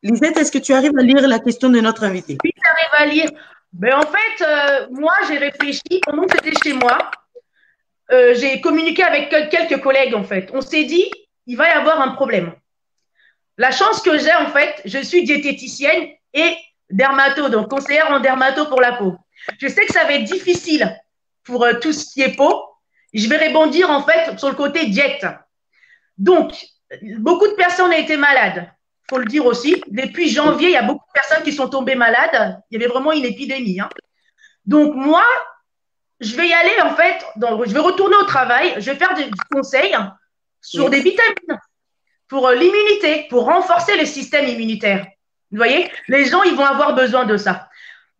Lisette, est-ce que tu arrives à lire la question de notre invité? Oui, j'arrive à lire. Mais en fait, moi, j'ai réfléchi pendant que c'était chez moi. J'ai communiqué avec quelques collègues, en fait. On s'est dit, il va y avoir un problème. La chance que j'ai, en fait, je suis diététicienne et dermato, donc conseillère en dermato pour la peau. Je sais que ça va être difficile pour tout ce qui est peau. Je vais rebondir, en fait, sur le côté diète. Donc, beaucoup de personnes ont été malades. Il faut le dire aussi. Depuis janvier, il y a beaucoup de personnes qui sont tombées malades. Il y avait vraiment une épidémie. Donc, moi, je vais y aller, en fait, je vais retourner au travail. Je vais faire des conseils sur des vitamines pour l'immunité, pour renforcer le système immunitaire. Vous voyez, les gens, ils vont avoir besoin de ça.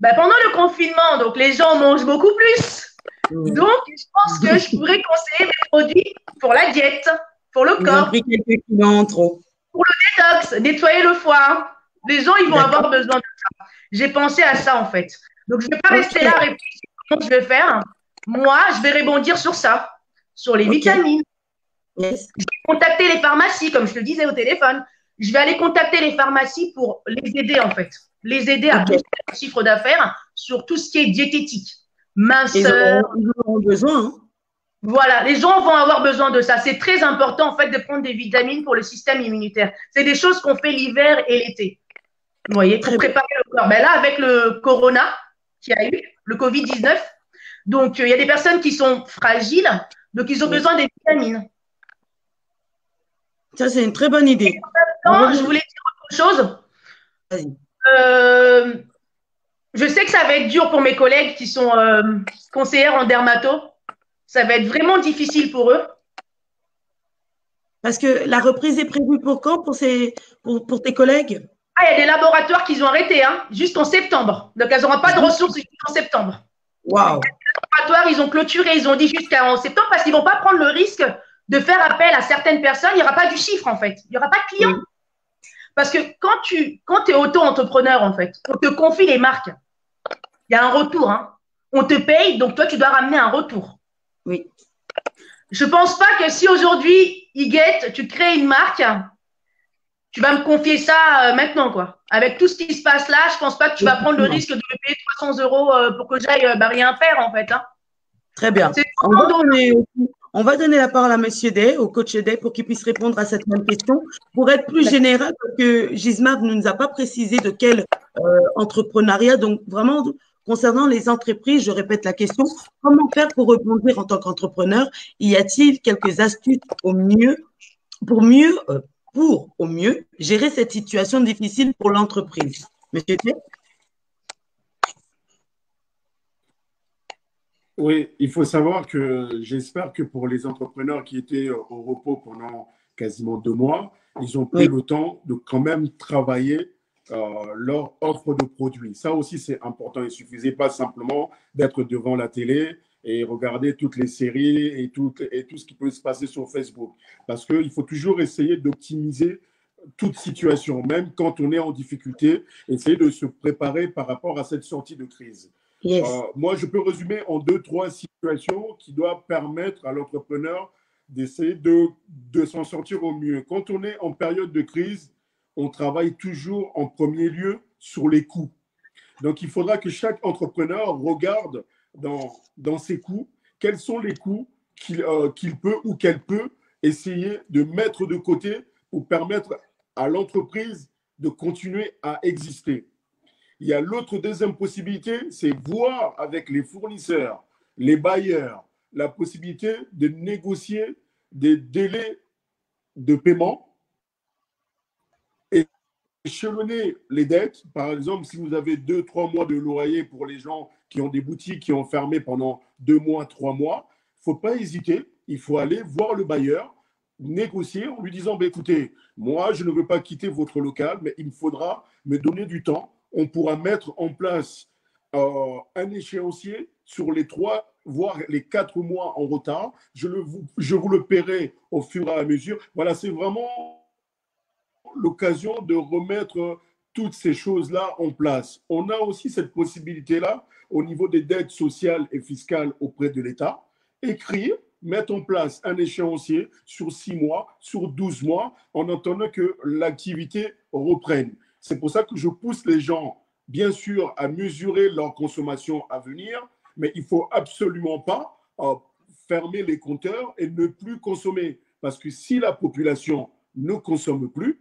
Pendant le confinement, donc les gens mangent beaucoup plus. Donc, je pense que je pourrais conseiller mes produits pour la diète, pour le corps. Pris quelques kilos en trop. Pour le détox, nettoyer le foie. Les gens, ils vont avoir besoin de ça. J'ai pensé à ça, en fait. Donc, je ne vais pas rester là à réfléchir comment je vais faire. Moi, je vais rebondir sur ça, sur les vitamines. Yes. Je vais contacter les pharmacies, comme je te disais au téléphone. Je vais aller contacter les pharmacies pour les aider, en fait. Les aider à booster leur chiffre d'affaires sur tout ce qui est diététique. Minceur. Ils auront besoin. Hein. Voilà, les gens vont avoir besoin de ça. C'est très important, en fait, de prendre des vitamines pour le système immunitaire. C'est des choses qu'on fait l'hiver et l'été. Vous voyez, pour préparer le corps. Là, avec le corona qu'il y a eu, le Covid-19, donc il y a des personnes qui sont fragiles, donc ils ont besoin des vitamines. Ça, c'est une très bonne idée. Non, je voulais dire autre chose. Vas-y. Je sais que ça va être dur pour mes collègues qui sont conseillères en dermato. Ça va être vraiment difficile pour eux. Parce que la reprise est prévue pour quand pour tes collègues? Ah, il y a des laboratoires qui ont arrêté, juste en septembre. Donc, elles n'auront pas de ressources jusqu'en septembre. Waouh. Les laboratoires, ils ont clôturé, ils ont dit jusqu'en septembre parce qu'ils ne vont pas prendre le risque de faire appel à certaines personnes. Il n'y aura pas du chiffre, en fait. Il n'y aura pas de clients. Oui. Parce que quand tu es auto-entrepreneur, en fait, on te confie les marques. Il y a un retour. On te paye, donc toi, tu dois ramener un retour. Oui. Je ne pense pas que si aujourd'hui, Iguette, tu crées une marque, tu vas me confier ça maintenant, quoi. Avec tout ce qui se passe là, je ne pense pas que tu vas prendre le risque de me payer 300 € pour que j'aille rien faire, en fait. Très bien. On va donner la parole à Monsieur Day, au coach Day, pour qu'il puisse répondre à cette même question. Pour être plus général, parce que Gismav ne nous a pas précisé de quel entrepreneuriat, donc vraiment… Concernant les entreprises, je répète la question, comment faire pour rebondir en tant qu'entrepreneur? Y a-t-il quelques astuces pour au mieux gérer cette situation difficile pour l'entreprise? Monsieur T? Oui, il faut savoir que j'espère que pour les entrepreneurs qui étaient au repos pendant quasiment 2 mois, ils ont pris le temps de quand même travailler leur offre de produits. Ça aussi, c'est important. Il ne suffisait pas simplement d'être devant la télé et regarder toutes les séries et tout ce qui peut se passer sur Facebook. Parce qu'il faut toujours essayer d'optimiser toute situation, même quand on est en difficulté, essayer de se préparer par rapport à cette sortie de crise. Yes. Moi, je peux résumer en 2-3 situations qui doivent permettre à l'entrepreneur d'essayer de s'en sortir au mieux. Quand on est en période de crise, on travaille toujours en premier lieu sur les coûts. Donc, il faudra que chaque entrepreneur regarde dans ses coûts quels sont les coûts qu'il peut ou qu'elle peut essayer de mettre de côté pour permettre à l'entreprise de continuer à exister. Il y a l'autre deuxième possibilité, c'est voir avec les fournisseurs, les bailleurs, la possibilité de négocier des délais de paiement et échelonner les dettes. Par exemple, si vous avez 2-3 mois de loyer pour les gens qui ont des boutiques qui ont fermé pendant 2 mois, 3 mois, il ne faut pas hésiter. Il faut aller voir le bailleur, négocier en lui disant écoutez, moi, je ne veux pas quitter votre local, mais il me faudra me donner du temps. On pourra mettre en place un échéancier sur les 3, voire les 4 mois en retard. Je vous le paierai au fur et à mesure. Voilà, c'est vraiment l'occasion de remettre toutes ces choses-là en place. On a aussi cette possibilité-là au niveau des dettes sociales et fiscales auprès de l'État. Écrire, mettre en place un échéancier sur 6 mois, sur 12 mois, en attendant que l'activité reprenne. C'est pour ça que je pousse les gens, bien sûr, à mesurer leur consommation à venir, mais il ne faut absolument pas fermer les compteurs et ne plus consommer. Parce que si la population ne consomme plus,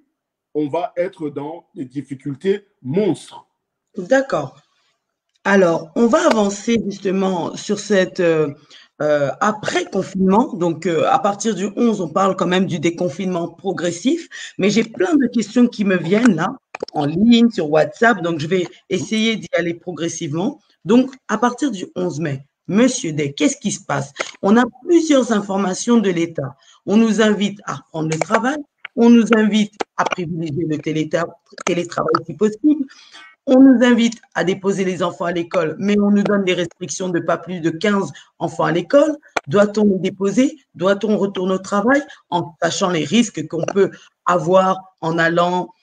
on va être dans des difficultés monstres. D'accord. Alors, on va avancer justement sur cette après-confinement. Donc, à partir du 11, on parle quand même du déconfinement progressif. Mais j'ai plein de questions qui me viennent là, en ligne, sur WhatsApp. Donc, je vais essayer d'y aller progressivement. Donc, à partir du 11 mai, Monsieur Day, qu'est-ce qui se passe? On a plusieurs informations de l'État. On nous invite à reprendre le travail. On nous invite à privilégier le télétravail si possible. On nous invite à déposer les enfants à l'école, mais on nous donne des restrictions de pas plus de 15 enfants à l'école. Doit-on les déposer? Doit-on retourner au travail en sachant les risques qu'on peut avoir en allant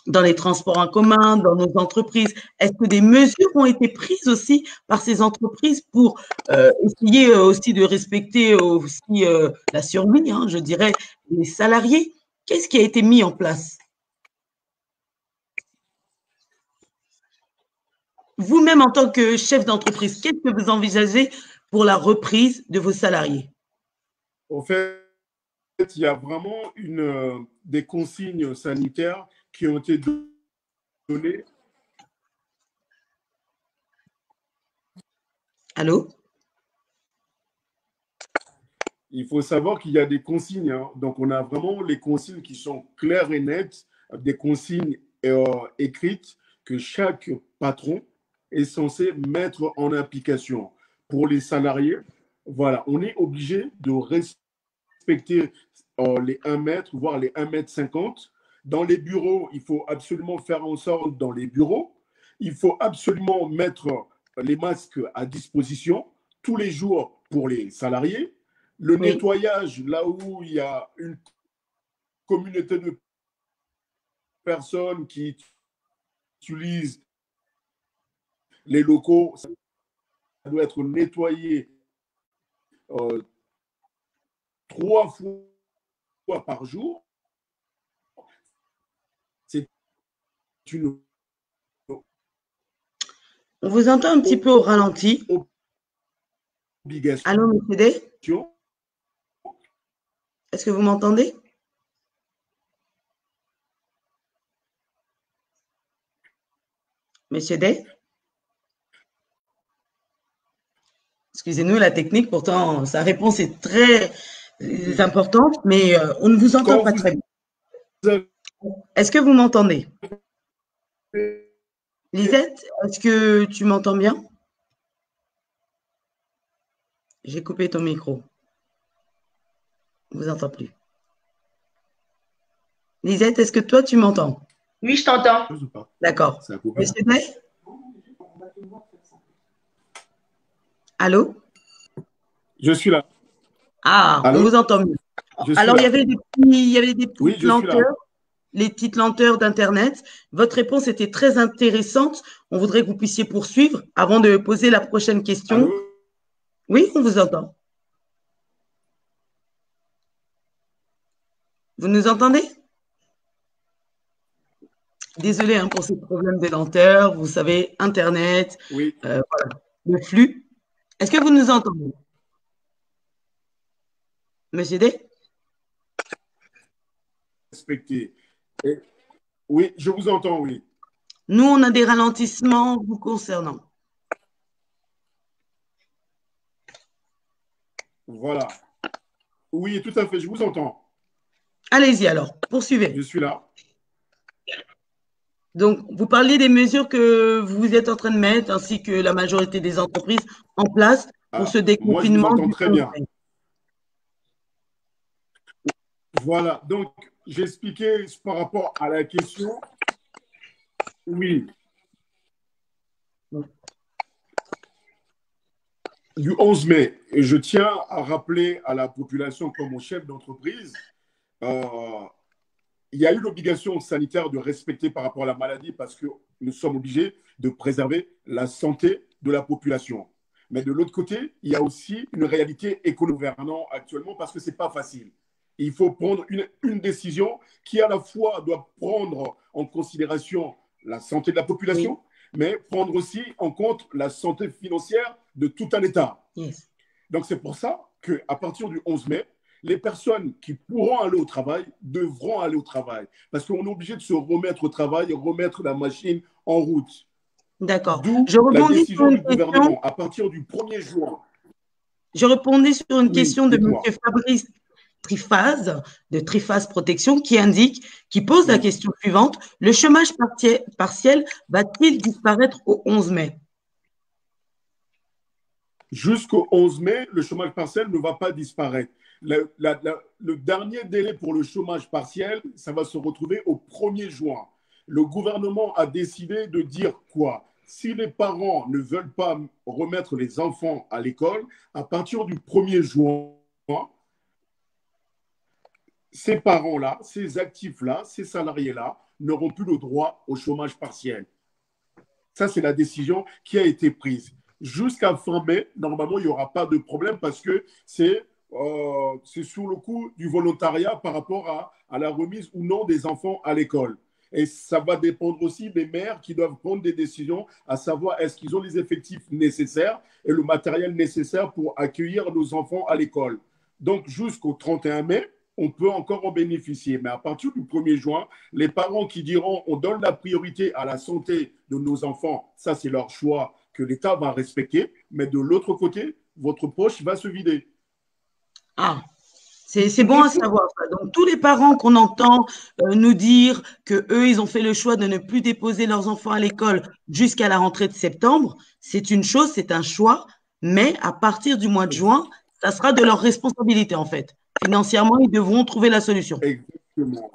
dans les transports en commun, dans nos entreprises? Est-ce que des mesures ont été prises aussi par ces entreprises pour essayer aussi de respecter aussi la survie, je dirais, des salariés? Qu'est-ce qui a été mis en place? Vous-même, en tant que chef d'entreprise, qu'est-ce que vous envisagez pour la reprise de vos salariés? En fait, il y a vraiment des consignes sanitaires qui ont été données. Allô? Il faut savoir qu'il y a des consignes. Donc, on a vraiment les consignes qui sont claires et nettes, des consignes écrites que chaque patron est censé mettre en application. Pour les salariés, voilà, on est obligé de respecter les 1 mètre, voire les 1,50 m. Dans les bureaux, il faut absolument faire en sorte dans les bureaux. Il faut absolument mettre les masques à disposition tous les jours pour les salariés. Le nettoyage, là où il y a une communauté de personnes qui utilisent les locaux, ça doit être nettoyé 3 fois par jour. C'est une On vous entend un petit peu au ralenti. Obligation. Allô, monsieur Day? Est-ce que vous m'entendez? Monsieur Day? Excusez-nous, la technique, pourtant, sa réponse est très importante, mais on ne vous entend pas très bien. Est-ce que vous m'entendez? Lisette, est-ce que tu m'entends bien? J'ai coupé ton micro. Je ne vous entends plus. Lisette, est-ce que toi, tu m'entends? Oui, je t'entends. D'accord. Monsieur Day? Allô? Je suis là. Ah, on Allô? vous entend mieux. Je suis Alors, là. il y avait des Oui, petites je suis là. lenteurs, les petites lenteurs d'Internet. Votre réponse était très intéressante. On voudrait que vous puissiez poursuivre avant de poser la prochaine question. Allô? Oui, on vous entend. Vous nous entendez? Désolé hein, pour ces problèmes de lenteur. Vous savez, Internet, Oui. voilà, le flux. Est-ce que vous nous entendez? Monsieur D? Respecté. Oui, je vous entends, oui. Nous, on a des ralentissements vous concernant. Voilà. Oui, tout à fait, je vous entends. Allez-y alors, poursuivez. Je suis là. Donc, vous parliez des mesures que vous êtes en train de mettre, ainsi que la majorité des entreprises en place pour ce Moi, je vous déconfinement entends du très 11 bien. mai. Voilà, donc j'expliquais par rapport à la question. Oui. Du 11 mai, et je tiens à rappeler à la population comme au chef d'entreprise, il y a eu l'obligation sanitaire de respecter par rapport à la maladie parce que nous sommes obligés de préserver la santé de la population. Mais de l'autre côté, il y a aussi une réalité économique actuellement parce que ce n'est pas facile. Il faut prendre une décision qui à la fois doit prendre en considération la santé de la population, mais prendre aussi en compte la santé financière de tout un État. Yes. Donc c'est pour ça qu'à partir du 11 mai, les personnes qui pourront aller au travail devront aller au travail. Parce qu'on est obligé de se remettre au travail et remettre la machine en route. D'accord. D'où Je la rebondis sur décision une du question. gouvernement à partir du 1er juin. Je répondais sur une Oui, question de M. dites-moi. Fabrice Trifaz, de Trifaz Protection, qui pose la Oui. question suivante. Le chômage partiel va-t-il disparaître au 11 mai? Jusqu'au 11 mai, le chômage partiel ne va pas disparaître. Le dernier délai pour le chômage partiel, ça va se retrouver au 1er juin. Le gouvernement a décidé de dire quoi? Si les parents ne veulent pas remettre les enfants à l'école, à partir du 1er juin, ces parents-là, ces actifs-là, ces salariés-là n'auront plus le droit au chômage partiel. Ça, c'est la décision qui a été prise. Jusqu'à fin mai, normalement, il n'y aura pas de problème parce que c'est sous le coup du volontariat par rapport à la remise ou non des enfants à l'école. Et ça va dépendre aussi des mères qui doivent prendre des décisions, à savoir est-ce qu'ils ont les effectifs nécessaires et le matériel nécessaire pour accueillir nos enfants à l'école. Donc, jusqu'au 31 mai, on peut encore en bénéficier. Mais à partir du 1er juin, les parents qui diront on donne la priorité à la santé de nos enfants, ça c'est leur choix que l'État va respecter. Mais de l'autre côté, votre poche va se vider. Ah, c'est bon à savoir ça. Donc, tous les parents qu'on entend nous dire qu'eux, ils ont fait le choix de ne plus déposer leurs enfants à l'école jusqu'à la rentrée de septembre, c'est une chose, c'est un choix, mais à partir du mois de juin, ça sera de leur responsabilité en fait. Financièrement, ils devront trouver la solution. Exactement.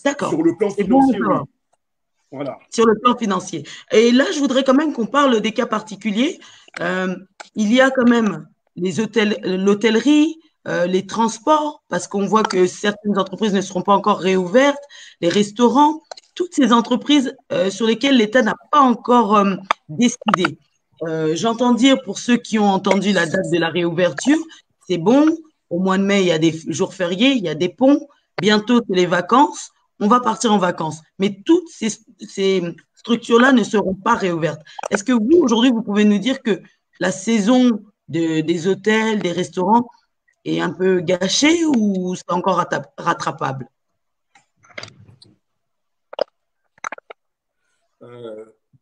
D'accord. Sur le plan financier, oui. Voilà. Sur le plan financier. Et là, je voudrais quand même qu'on parle des cas particuliers. Il y a quand même les hôtels, l'hôtellerie, les transports, parce qu'on voit que certaines entreprises ne seront pas encore réouvertes, les restaurants, toutes ces entreprises sur lesquelles l'État n'a pas encore décidé. J'entends dire pour ceux qui ont entendu la date de la réouverture, c'est bon, au mois de mai, il y a des jours fériés, il y a des ponts, bientôt c'est les vacances, on va partir en vacances. Mais toutes ces structures-là ne seront pas réouvertes. Est-ce que vous, aujourd'hui, vous pouvez nous dire que la saison des hôtels, des restaurants est un peu gâchée ou c'est encore rattrapable?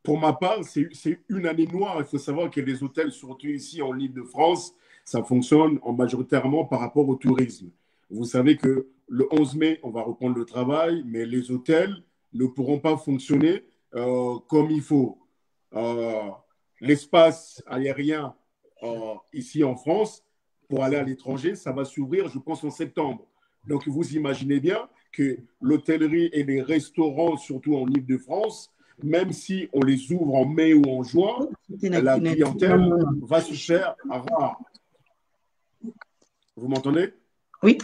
Pour ma part, c'est une année noire. Il faut savoir que les hôtels, surtout ici en Île-de-France, ça fonctionne majoritairement par rapport au tourisme. Vous savez que le 11 mai, on va reprendre le travail, mais les hôtels ne pourront pas fonctionner comme il faut. L'espace aérien ici en France, pour aller à l'étranger, ça va s'ouvrir, je pense, en septembre. Donc, vous imaginez bien que l'hôtellerie et les restaurants, surtout en Île-de-France, même si on les ouvre en mai ou en juin, la clientèle va se faire rare. Vous m'entendez? Oui,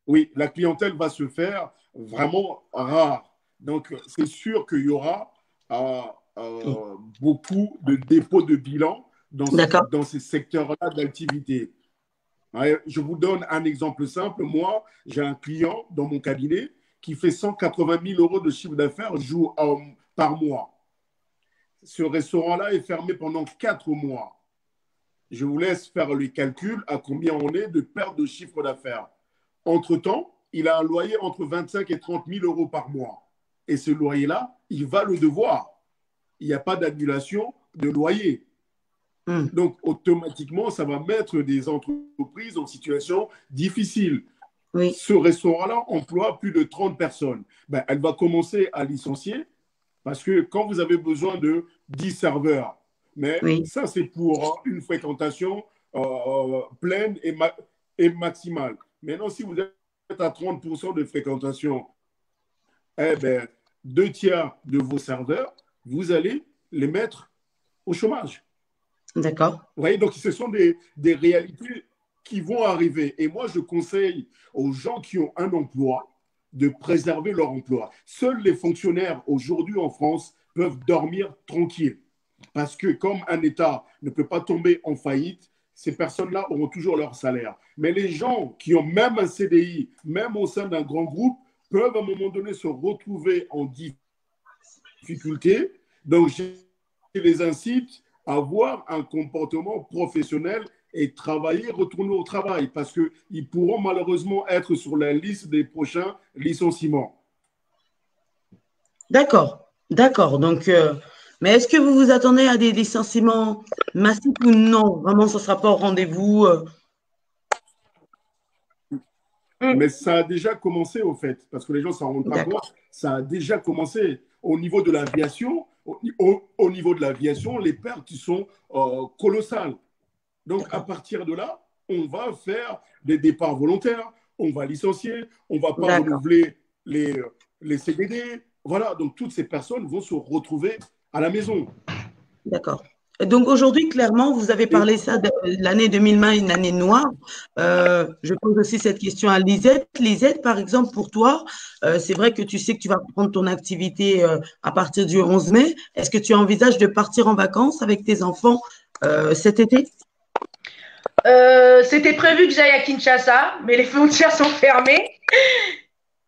Oui, la clientèle va se faire vraiment rare. Donc, c'est sûr qu'il y aura euh, beaucoup de dépôts de bilan d'accord, dans ces secteurs-là d'activité. Ouais, je vous donne un exemple simple. Moi, j'ai un client dans mon cabinet qui fait 180 000 euros de chiffre d'affaires par mois. Ce restaurant-là est fermé pendant 4 mois. Je vous laisse faire les calculs à combien on est de perte de chiffre d'affaires. Entre-temps, il a un loyer entre 25 et 30 000 euros par mois. Et ce loyer-là, il va le devoir. Il n'y a pas d'annulation de loyer. Donc, automatiquement, ça va mettre des entreprises en situation difficile. oui, Ce restaurant-là emploie plus de 30 personnes. Ben, elle va commencer à licencier parce que quand vous avez besoin de 10 serveurs, mais oui, ça, c'est pour une fréquentation pleine et maximale. Maintenant, si vous êtes à 30% de fréquentation, eh ben, 2 tiers de vos serveurs, vous allez les mettre au chômage. d'accord, Vous voyez, donc ce sont des réalités qui vont arriver. Et moi, je conseille aux gens qui ont un emploi de préserver leur emploi. Seuls les fonctionnaires aujourd'hui en France peuvent dormir tranquilles. Parce que comme un État ne peut pas tomber en faillite, ces personnes-là auront toujours leur salaire. Mais les gens qui ont même un CDI, même au sein d'un grand groupe, peuvent à un moment donné se retrouver en difficulté. Donc, je les incite à avoir un comportement professionnel et travailler, retourner au travail, parce qu'ils pourront malheureusement être sur la liste des prochains licenciements. d'accord, d'accord. Donc, mais est-ce que vous vous attendez à des licenciements massifs ou non? Vraiment, ça ne sera pas au rendez-vous. Mais ça a déjà commencé, au fait, parce que les gens ne s'en rendent pas D'accord, compte. Ça a déjà commencé au niveau de l'aviation. Au niveau de l'aviation, les pertes sont colossales. Donc, à d'accord, partir de là, on va faire des départs volontaires, on va licencier, on ne va pas d'accord, renouveler les CDD. Voilà, donc toutes ces personnes vont se retrouver à la maison. d'accord. Donc aujourd'hui, clairement, vous avez Et parlé ça de l'année 2020, une année noire. Je pose aussi cette question à Lisette. Lisette, par exemple, pour toi, c'est vrai que tu sais que tu vas prendre ton activité à partir du 11 mai. Est-ce que tu envisages de partir en vacances avec tes enfants cet été? C'était prévu que j'aille à Kinshasa, mais les frontières sont fermées,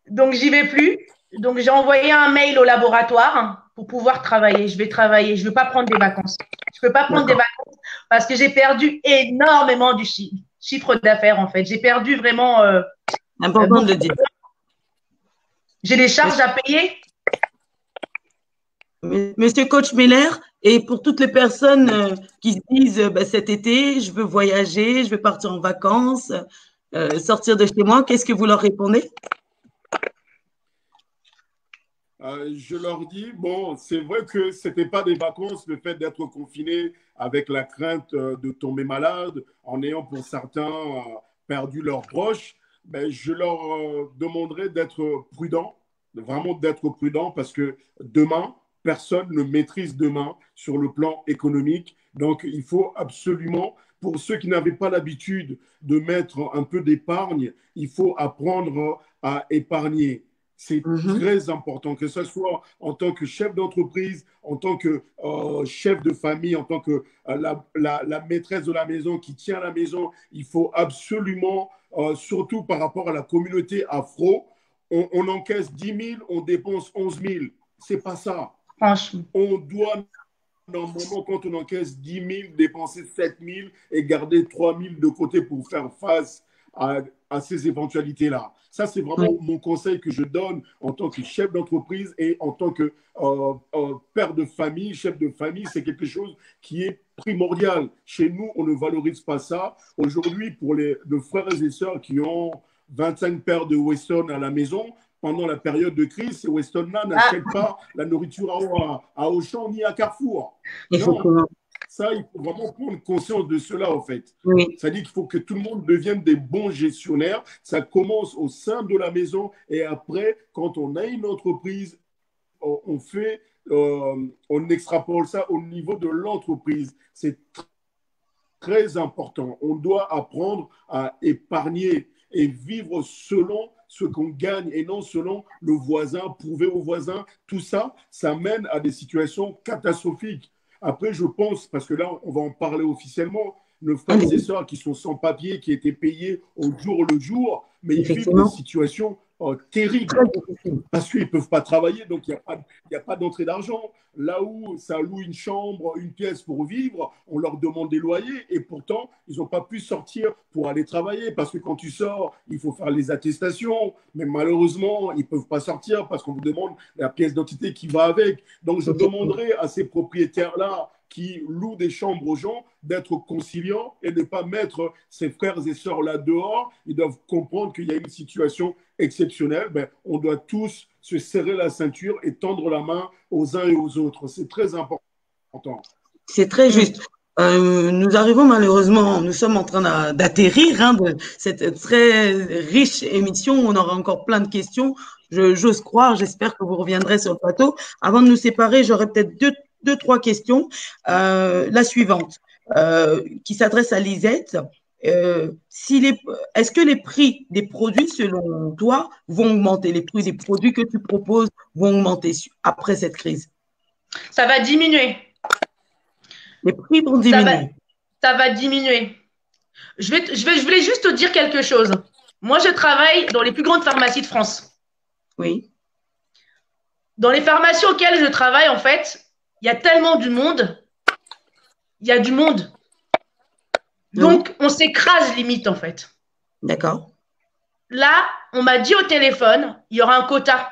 donc j'y vais plus. Donc j'ai envoyé un mail au laboratoire pour pouvoir travailler. Je vais travailler, je ne veux pas prendre des vacances. Je ne peux pas prendre des D'accord, vacances parce que j'ai perdu énormément du chiffre d'affaires en fait. J'ai perdu vraiment important de beaucoup. le dire. J'ai des charges à payer. Monsieur Coach Miller, et pour toutes les personnes qui se disent bah, cet été, je veux voyager, je veux partir en vacances, sortir de chez moi, qu'est-ce que vous leur répondez? je leur dis, bon, c'est vrai que ce n'était pas des vacances, le fait d'être confiné avec la crainte de tomber malade, en ayant pour certains perdu leurs proches, ben, je leur demanderai d'être prudents, vraiment d'être prudents, parce que demain, personne ne maîtrise demain sur le plan économique. Donc, il faut absolument, pour ceux qui n'avaient pas l'habitude de mettre un peu d'épargne, il faut apprendre à épargner. C'est Mhm. très important, que ce soit en tant que chef d'entreprise, en tant que chef de famille, en tant que la maîtresse de la maison qui tient la maison. Il faut absolument, surtout par rapport à la communauté afro, on encaisse 10 000, on dépense 11 000. C'est pas ça. Franchement. On doit, normalement, quand on encaisse 10 000, dépenser 7 000 et garder 3 000 de côté pour faire face à ces éventualités-là. Ça, c'est Oui. vraiment mon conseil que je donne en tant que chef d'entreprise et en tant que père de famille, chef de famille. C'est quelque chose qui est primordial. Chez nous, on ne valorise pas ça. Aujourd'hui, pour nos frères et sœurs qui ont 25 paires de Weston à la maison, pendant la période de crise, ces Weston-là Ah, n'achètent pas la nourriture à Auchan ni à Carrefour. Il faut Non, que... ça, il faut vraiment prendre conscience de cela, en fait. Oui, Ça dit qu'il faut que tout le monde devienne des bons gestionnaires. Ça commence au sein de la maison et après, quand on a une entreprise, on on extrapole ça au niveau de l'entreprise. C'est très important. On doit apprendre à épargner et vivre selon ce qu'on gagne et non selon le voisin, prouver au voisin. Tout ça, ça mène à des situations catastrophiques. Après, je pense, parce que là, on va en parler officiellement, nos frères et sœurs qui sont sans papier, qui étaient payés au jour le jour, mais ils vivent des situations terribles parce qu'ils ne peuvent pas travailler, donc il n'y a pas d'entrée d'argent. Là où ça loue une chambre, une pièce pour vivre, on leur demande des loyers et pourtant, ils n'ont pas pu sortir pour aller travailler parce que quand tu sors, il faut faire les attestations, mais malheureusement, ils ne peuvent pas sortir parce qu'on vous demande la pièce d'identité qui va avec. Donc, je demanderai à ces propriétaires-là qui louent des chambres aux gens d'être conciliants et de ne pas mettre ses frères et sœurs là dehors. Ils doivent comprendre qu'il y a une situation exceptionnelle. Ben, on doit tous se serrer la ceinture et tendre la main aux uns et aux autres. C'est très important. C'est très juste. Nous arrivons malheureusement, nous sommes en train d'atterrir de cette très riche émission. On aura encore plein de questions. J'ose croire, j'espère que vous reviendrez sur le plateau. Avant de nous séparer, j'aurais peut-être deux, trois questions. La suivante, qui s'adresse à Lisette. Est-ce que les prix des produits, selon toi, vont augmenter? Les prix des produits que tu proposes vont augmenter après cette crise? Ça va diminuer. Les prix vont diminuer. Ça va diminuer. Je voulais juste te dire quelque chose. Moi, je travaille dans les plus grandes pharmacies de France. Oui. Dans les pharmacies auxquelles je travaille, en fait, il y a tellement du monde. Il y a du monde. Donc, on s'écrase limite, en fait. D'accord. Là, on m'a dit au téléphone, il y aura un quota.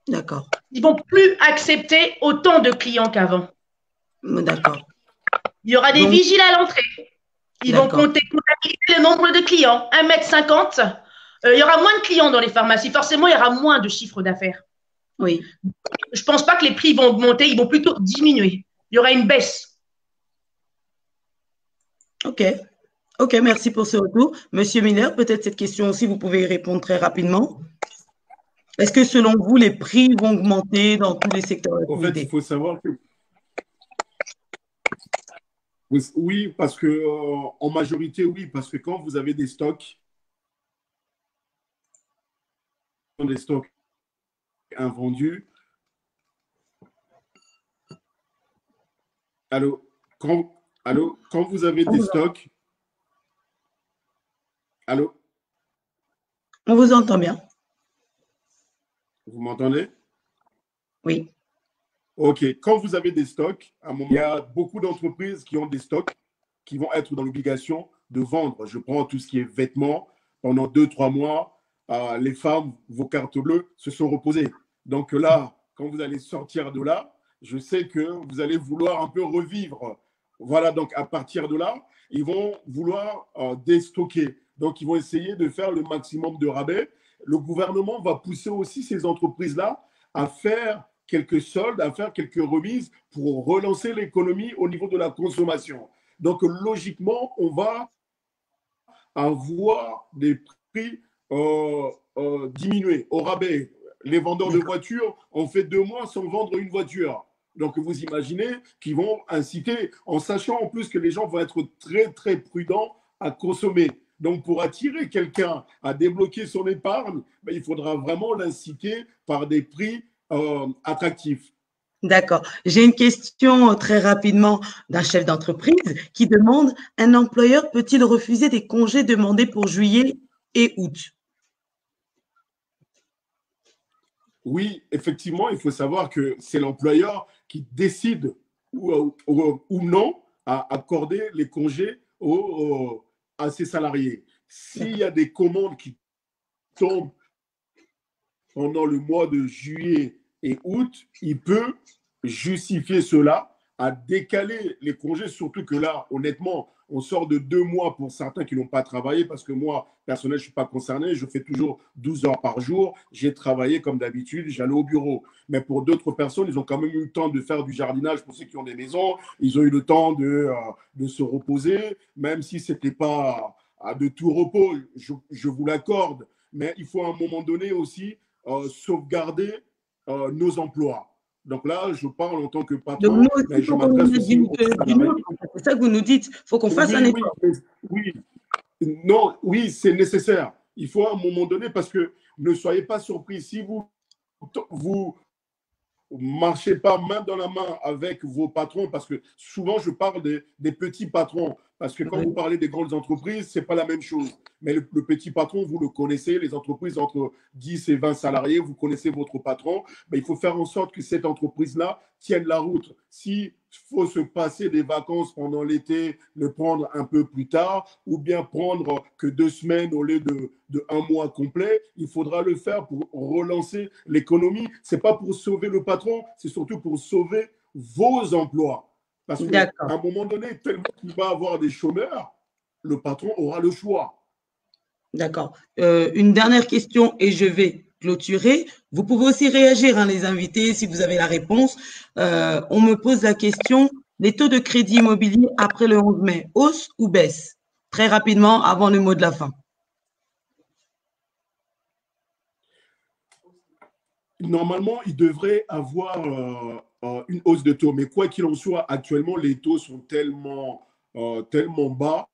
D'accord. Ils ne vont plus accepter autant de clients qu'avant. D'accord. Il y aura des vigiles à l'entrée. Ils vont comptabiliser le nombre de clients. 1,50 m. Il y aura moins de clients dans les pharmacies. Forcément, il y aura moins de chiffre d'affaires. Oui. Je ne pense pas que les prix vont augmenter. Ils vont plutôt diminuer. Il y aura une baisse. OK. OK, merci pour ce retour. Monsieur Miller, peut-être cette question aussi, vous pouvez y répondre très rapidement. Est-ce que selon vous, les prix vont augmenter dans tous les secteurs d'activité? En fait, il faut savoir que oui, parce que en majorité, oui, parce que quand vous avez des stocks invendus, quand vous avez des stocks, allô? On vous entend bien. Vous m'entendez? Oui. OK. Quand vous avez des stocks, à un moment, il y a beaucoup d'entreprises qui ont des stocks qui vont être dans l'obligation de vendre. Je prends tout ce qui est vêtements. Pendant 2-3 mois, les femmes, vos cartes bleues se sont reposées. Donc là, quand vous allez sortir de là, je sais que vous allez vouloir un peu revivre. Voilà, donc à partir de là, ils vont vouloir déstocker. Donc, ils vont essayer de faire le maximum de rabais. Le gouvernement va pousser aussi ces entreprises-là à faire quelques soldes, à faire quelques remises pour relancer l'économie au niveau de la consommation. Donc, logiquement, on va avoir des prix diminués au rabais. Les vendeurs de voitures ont fait 2 mois sans vendre une voiture. Donc, vous imaginez qu'ils vont inciter, en sachant en plus que les gens vont être très, très prudents à consommer. Donc, pour attirer quelqu'un à débloquer son épargne, ben, il faudra vraiment l'inciter par des prix attractifs. D'accord. J'ai une question très rapidement d'un chef d'entreprise qui demande: un employeur peut-il refuser des congés demandés pour juillet et août? Oui, effectivement, il faut savoir que c'est l'employeur qui décide ou non à accorder les congés à ses salariés. S'il y a des commandes qui tombent pendant le mois de juillet et août, il peut justifier cela à décaler les congés, surtout que là, honnêtement, on sort de 2 mois pour certains qui n'ont pas travaillé, parce que moi, personnellement, je ne suis pas concerné, je fais toujours 12 heures par jour, j'ai travaillé comme d'habitude, j'allais au bureau. Mais pour d'autres personnes, ils ont quand même eu le temps de faire du jardinage, pour ceux qui ont des maisons, ils ont eu le temps de se reposer, même si ce n'était pas de tout repos, je vous l'accorde, mais il faut à un moment donné aussi sauvegarder nos emplois. Donc là, je parle en tant que patron, mais je m'adresse aussi aux salariés. C'est ça que vous nous dites. Il faut qu'on fasse un effort. Oui, non, oui, c'est nécessaire. Il faut à un moment donné, parce que ne soyez pas surpris si vous marchez pas main dans la main avec vos patrons, parce que souvent je parle des petits patrons, parce que quand vous parlez des grandes entreprises, c'est pas la même chose. Mais le petit patron, vous le connaissez, les entreprises entre 10 et 20 salariés, vous connaissez votre patron, mais il faut faire en sorte que cette entreprise-là tienne la route. S'il faut se passer des vacances pendant l'été, le prendre un peu plus tard, ou bien prendre que 2 semaines au lieu de 1 mois complet, il faudra le faire pour relancer l'économie. Ce n'est pas pour sauver le patron, c'est surtout pour sauver vos emplois. Parce qu'à un moment donné, tellement qu'il va avoir des chômeurs, le patron aura le choix. D'accord. Une dernière question et je vais clôturer. Vous pouvez aussi réagir, hein, les invités, si vous avez la réponse. On me pose la question, les taux de crédit immobilier après le 11 mai, hausse ou baisse? Très rapidement, avant le mot de la fin. Normalement, il devrait avoir une hausse de taux. Mais quoi qu'il en soit, actuellement, les taux sont tellement bas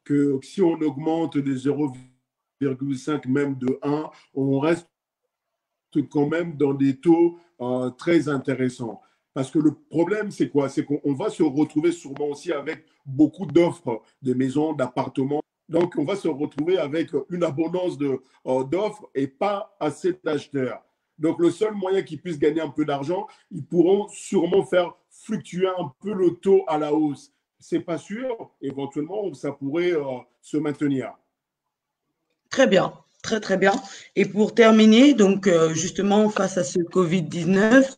que si on augmente de 0,5, même de 1, on reste quand même dans des taux très intéressants. Parce que le problème, c'est quoi? C'est qu'on va se retrouver sûrement aussi avec beaucoup d'offres de maisons, d'appartements. Donc, on va se retrouver avec une abondance d'offres et pas assez d'acheteurs. Donc, le seul moyen qu'ils puissent gagner un peu d'argent, ils pourront sûrement faire fluctuer un peu le taux à la hausse. Ce n'est pas sûr. Éventuellement, ça pourrait se maintenir. Très bien. Très, très bien. Et pour terminer, donc justement, face à ce Covid-19,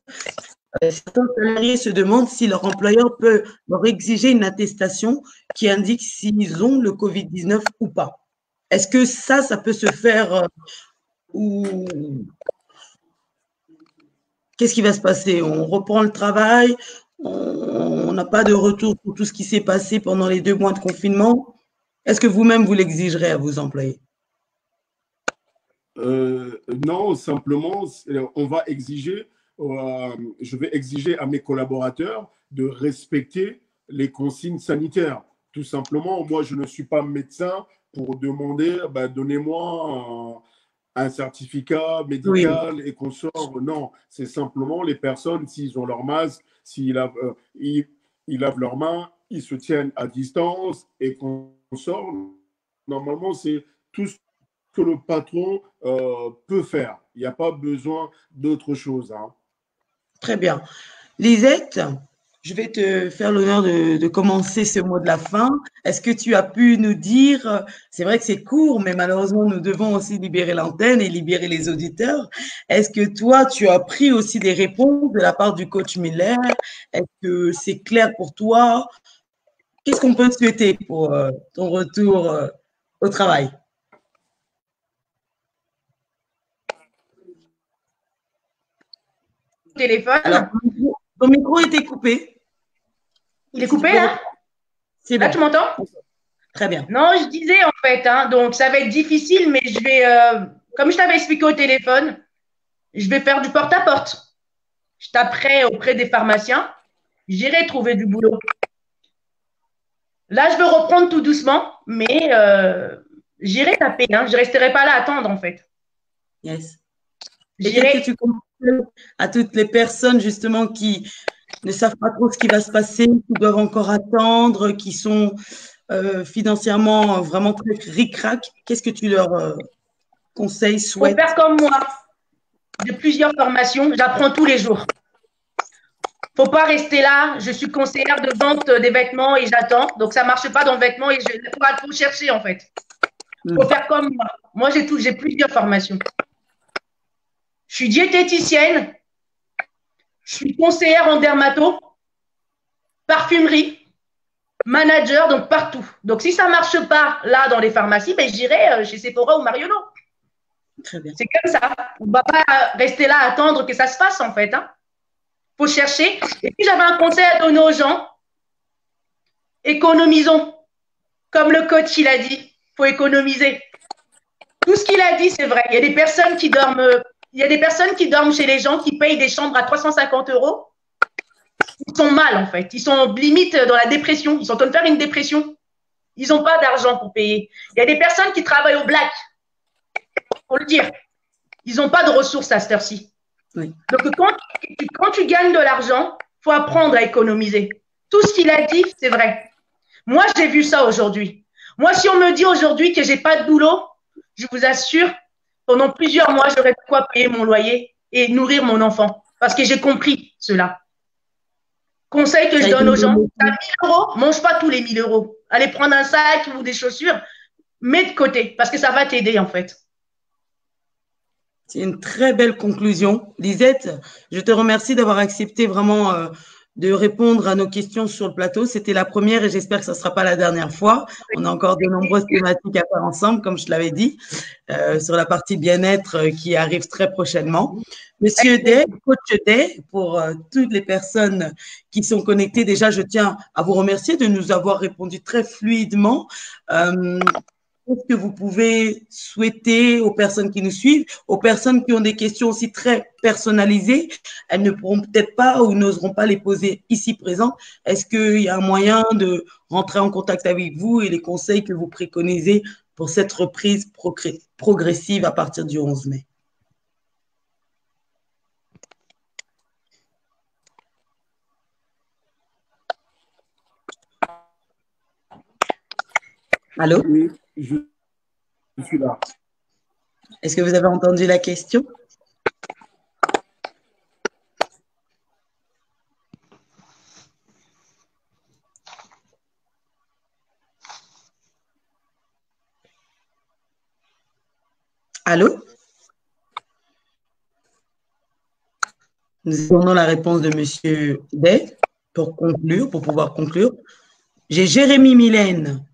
certains salariés se demandent si leur employeur peut leur exiger une attestation qui indique s'ils ont le Covid-19 ou pas. Est-ce que ça peut se faire ou qu'est-ce qui va se passer? On reprend le travail, on n'a pas de retour pour tout ce qui s'est passé pendant les 2 mois de confinement. Est-ce que vous-même, vous l'exigerez à vos employés? Non, simplement, on va exiger, je vais exiger à mes collaborateurs de respecter les consignes sanitaires. Tout simplement, moi, je ne suis pas médecin pour demander, donnez-moi un certificat médical et qu'on sort. Non, c'est simplement les personnes, s'ils ont leur masque, s'ils lavent leurs mains, ils se tiennent à distance et qu'on sort. Normalement, c'est tout ce que le patron peut faire. Il n'y a pas besoin d'autre chose. Hein. Très bien. Lisette, je vais te faire l'honneur de commencer ce mot de la fin. Est-ce que tu as pu nous dire, c'est vrai que c'est court, mais malheureusement, nous devons aussi libérer l'antenne et libérer les auditeurs. Est-ce que toi, tu as pris aussi des réponses de la part du coach Miller? Est-ce que c'est clair pour toi? Qu'est-ce qu'on peut te souhaiter pour ton retour au travail? Téléphone. Alors, ton micro était coupé. Il est coupé là? C'est bon. Là, tu m'entends? Très bien. Non, je disais en fait, hein, donc ça va être difficile, mais je vais, comme je t'avais expliqué au téléphone, je vais faire du porte-à-porte. Je taperai auprès des pharmaciens, j'irai trouver du boulot. Là, je veux reprendre tout doucement, mais j'irai taper, hein, je ne resterai pas là à attendre en fait. Yes. Et qu'est-ce que tu conseilles à toutes les personnes justement qui ne savent pas trop ce qui va se passer, qui doivent encore attendre, qui sont financièrement vraiment très ric-rac? Qu'est-ce que tu leur conseilles, souhaites? Il faut faire comme moi. J'ai plusieurs formations, j'apprends tous les jours. Il ne faut pas rester là. Je suis conseillère de vente des vêtements et j'attends. Donc, ça ne marche pas dans le vêtement et il faut chercher en fait. Il faut faire comme moi. Moi, j'ai plusieurs formations. Je suis diététicienne, je suis conseillère en dermato, parfumerie, manager, donc partout. Donc, si ça ne marche pas là dans les pharmacies, ben, j'irai chez Sephora ou Marionneau. C'est comme ça. On ne va pas rester là à attendre que ça se fasse en fait. Hein. Faut chercher. Et puis, j'avais un conseil à donner aux gens. Économisons. Comme le coach, il a dit, il faut économiser. Tout ce qu'il a dit, c'est vrai. Il y a des personnes qui dorment chez les gens qui payent des chambres à 350 €. ils sont mal, en fait. Ils sont limite dans la dépression. Ils sont en train de faire une dépression. Ils n'ont pas d'argent pour payer. Il y a des personnes qui travaillent au black, pour le dire. Ils n'ont pas de ressources à cette heure-ci. Oui. Donc, quand tu gagnes de l'argent, il faut apprendre à économiser. Tout ce qu'il a dit, c'est vrai. Moi, j'ai vu ça aujourd'hui. Moi, si on me dit aujourd'hui que je n'ai pas de boulot, je vous assure, pendant plusieurs mois, j'aurais de quoi payer mon loyer et nourrir mon enfant. Parce que j'ai compris cela. Conseil que je donne aux gens, tu as 1 000 euros, mange pas tous les 1 000 euros. Allez prendre un sac ou des chaussures, mets de côté parce que ça va t'aider en fait. C'est une très belle conclusion. Lisette, je te remercie d'avoir accepté vraiment de répondre à nos questions sur le plateau. C'était la première et j'espère que ce ne sera pas la dernière fois. On a encore de nombreuses thématiques à faire ensemble, comme je te l'avais dit, sur la partie bien-être qui arrive très prochainement. Monsieur Day, coach Day, pour toutes les personnes qui sont connectées, déjà, je tiens à vous remercier de nous avoir répondu très fluidement. Qu'est-ce que vous pouvez souhaiter aux personnes qui nous suivent, aux personnes qui ont des questions aussi très personnalisées, elles ne pourront peut-être pas ou n'oseront pas les poser ici présent. Est-ce qu'il y a un moyen de rentrer en contact avec vous et les conseils que vous préconisez pour cette reprise progressive à partir du 11 mai? Allô? Oui, je suis là. Est-ce que vous avez entendu la question? Allô? Nous attendons la réponse de M. Day pour conclure, pour pouvoir conclure. J'ai Jérémy Mylène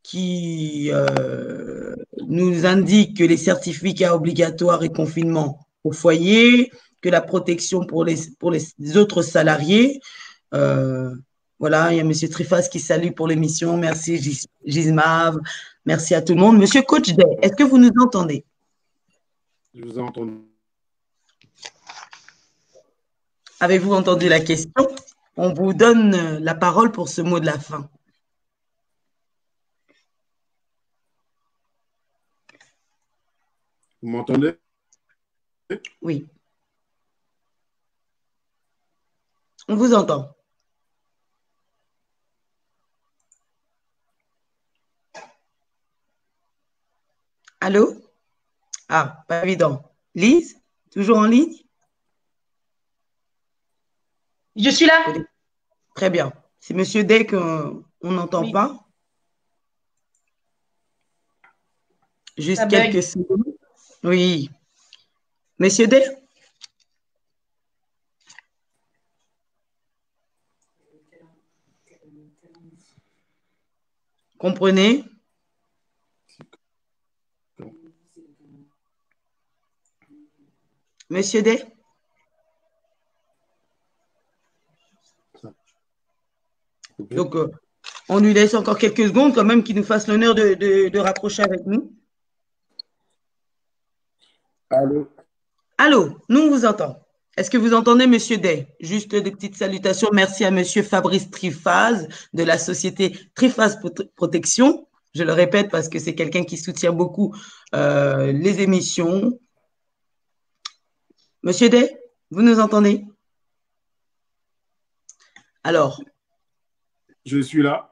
qui nous indique que les certificats obligatoires et confinement au foyer, que la protection pour les autres salariés. Voilà, il y a M. Trifas qui salue pour l'émission. Merci Gismav. Merci à tout le monde. Monsieur Coach Day, est-ce que vous nous entendez? Je vous ai entendu. Avez-vous entendu la question? On vous donne la parole pour ce mot de la fin. Vous m'entendez? Oui. On vous entend. Allô? Ah, pas évident. Lise, toujours en ligne? Je suis là. Très bien. C'est Monsieur Day qu'on n'entend pas. Juste quelques secondes. Oui. Monsieur Day? Comprenez? Monsieur Day? Donc, on lui laisse encore quelques secondes quand même qu'il nous fasse l'honneur de raccrocher avec nous. Allô? Allô, nous on vous entend. Est-ce que vous entendez Monsieur Day? Juste des petites salutations. Merci à Monsieur Fabrice Trifaz de la société Trifaz Protection. Je le répète parce que c'est quelqu'un qui soutient beaucoup les émissions. Monsieur Day, vous nous entendez? Alors. Je suis là.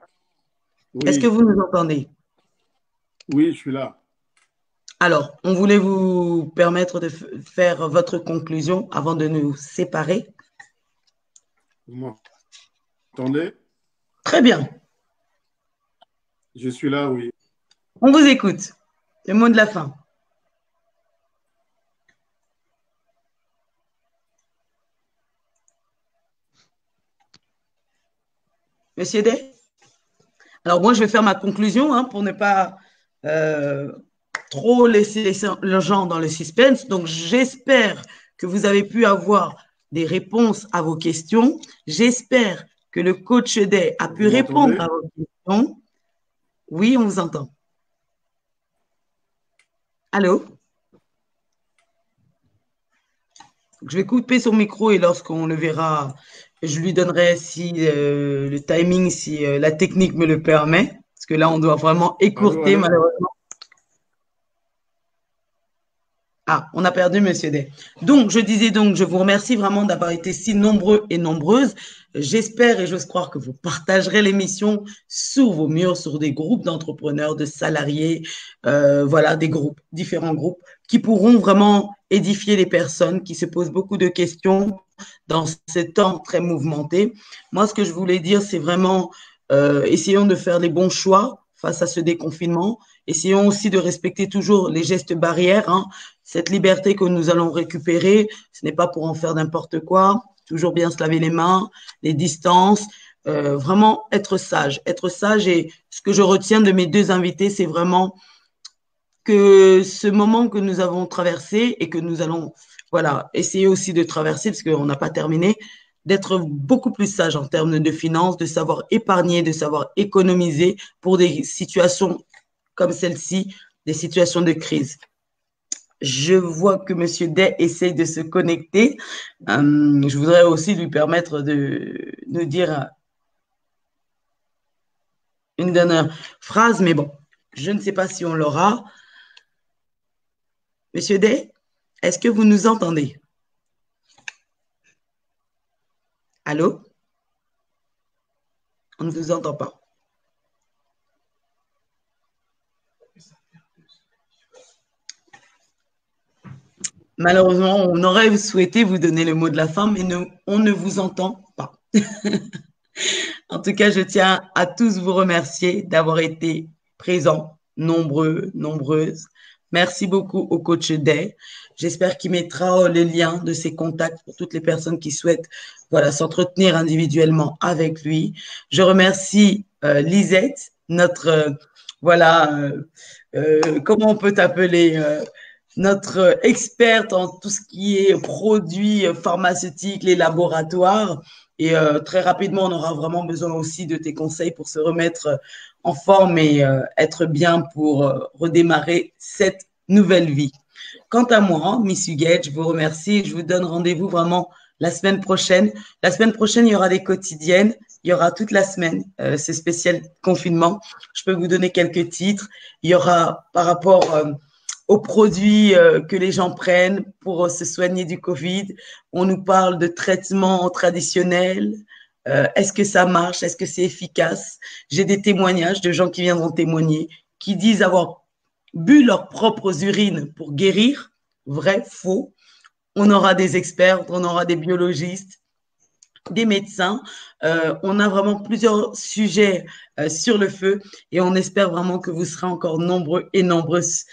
Oui. Est-ce que vous nous entendez? Oui, je suis là. Alors, on voulait vous permettre de faire votre conclusion avant de nous séparer. Vous m'entendez? Très bien. Je suis là, oui. On vous écoute. Le mot de la fin. Monsieur Day? Alors, moi, je vais faire ma conclusion pour ne pas trop laisser les gens dans le suspense. Donc, j'espère que vous avez pu avoir des réponses à vos questions. J'espère que le coach Day a pu répondre à vos questions. Oui, on vous entend. Allô? Je vais couper son micro et lorsqu'on le verra, Je lui donnerai si le timing, si la technique me le permet, parce que là, on doit vraiment Allô, écourter, allô? malheureusement. Ah, on a perdu Monsieur Day. Donc, je disais donc, je vous remercie vraiment d'avoir été si nombreux et nombreuses. J'espère et j'ose croire que vous partagerez l'émission sous vos murs, sur des groupes d'entrepreneurs, de salariés, voilà, des groupes, différents groupes, qui pourront vraiment édifier les personnes qui se posent beaucoup de questions dans ces temps très mouvementés. Moi, ce que je voulais dire, c'est vraiment, essayons de faire les bons choix face à ce déconfinement. Essayons aussi de respecter toujours les gestes barrières, hein. Cette liberté que nous allons récupérer, ce n'est pas pour en faire n'importe quoi. Toujours bien se laver les mains, les distances, vraiment être sage. Être sage, et ce que je retiens de mes deux invités, c'est vraiment que ce moment que nous avons traversé et que nous allons, voilà, essayer aussi de traverser, parce qu'on n'a pas terminé, d'être beaucoup plus sage en termes de finances, de savoir épargner, de savoir économiser pour des situations comme celle-ci, des situations de crise. Je vois que Monsieur Day essaye de se connecter. Je voudrais aussi lui permettre de nous dire une dernière phrase, mais bon, je ne sais pas si on l'aura. Monsieur Day, est-ce que vous nous entendez? Allô? On ne vous entend pas. Malheureusement, on aurait souhaité vous donner le mot de la fin, mais on ne vous entend pas. En tout cas, je tiens à tous vous remercier d'avoir été présents, nombreux, nombreuses. Merci beaucoup au coach Day. J'espère qu'il mettra les liens de ses contacts pour toutes les personnes qui souhaitent, voilà, s'entretenir individuellement avec lui. Je remercie Lisette, notre, voilà, comment on peut t'appeler, notre experte en tout ce qui est produits pharmaceutiques, les laboratoires. Et très rapidement, on aura vraiment besoin aussi de tes conseils pour se remettre en forme et être bien pour redémarrer cette nouvelle vie. Quant à moi, Miss Huguette, je vous remercie. Je vous donne rendez-vous vraiment la semaine prochaine. La semaine prochaine, il y aura des quotidiennes. Il y aura toute la semaine ce spécial confinement. Je peux vous donner quelques titres. Il y aura par rapport aux produits que les gens prennent pour se soigner du Covid. On nous parle de traitements traditionnels. Est-ce que ça marche? Est-ce que c'est efficace? J'ai des témoignages de gens qui viendront témoigner, qui disent avoir bu leurs propres urines pour guérir. Vrai, faux. On aura des experts, on aura des biologistes, des médecins. On a vraiment plusieurs sujets sur le feu et on espère vraiment que vous serez encore nombreux et nombreuses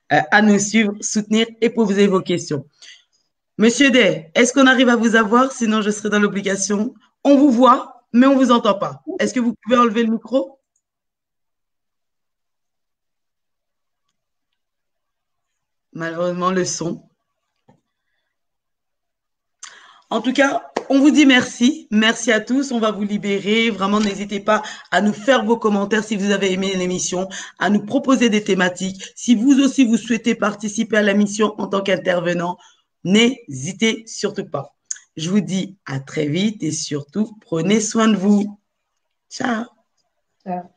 à nous suivre, soutenir et poser vos questions. Monsieur Day, est-ce qu'on arrive à vous avoir? Sinon, je serai dans l'obligation. On vous voit, mais on ne vous entend pas. Est-ce que vous pouvez enlever le micro? Malheureusement, le son. En tout cas, on vous dit merci. Merci à tous. On va vous libérer. Vraiment, n'hésitez pas à nous faire vos commentaires si vous avez aimé l'émission, à nous proposer des thématiques. Si vous aussi, vous souhaitez participer à la mission en tant qu'intervenant, n'hésitez surtout pas. Je vous dis à très vite et surtout, prenez soin de vous. Ciao. Ciao.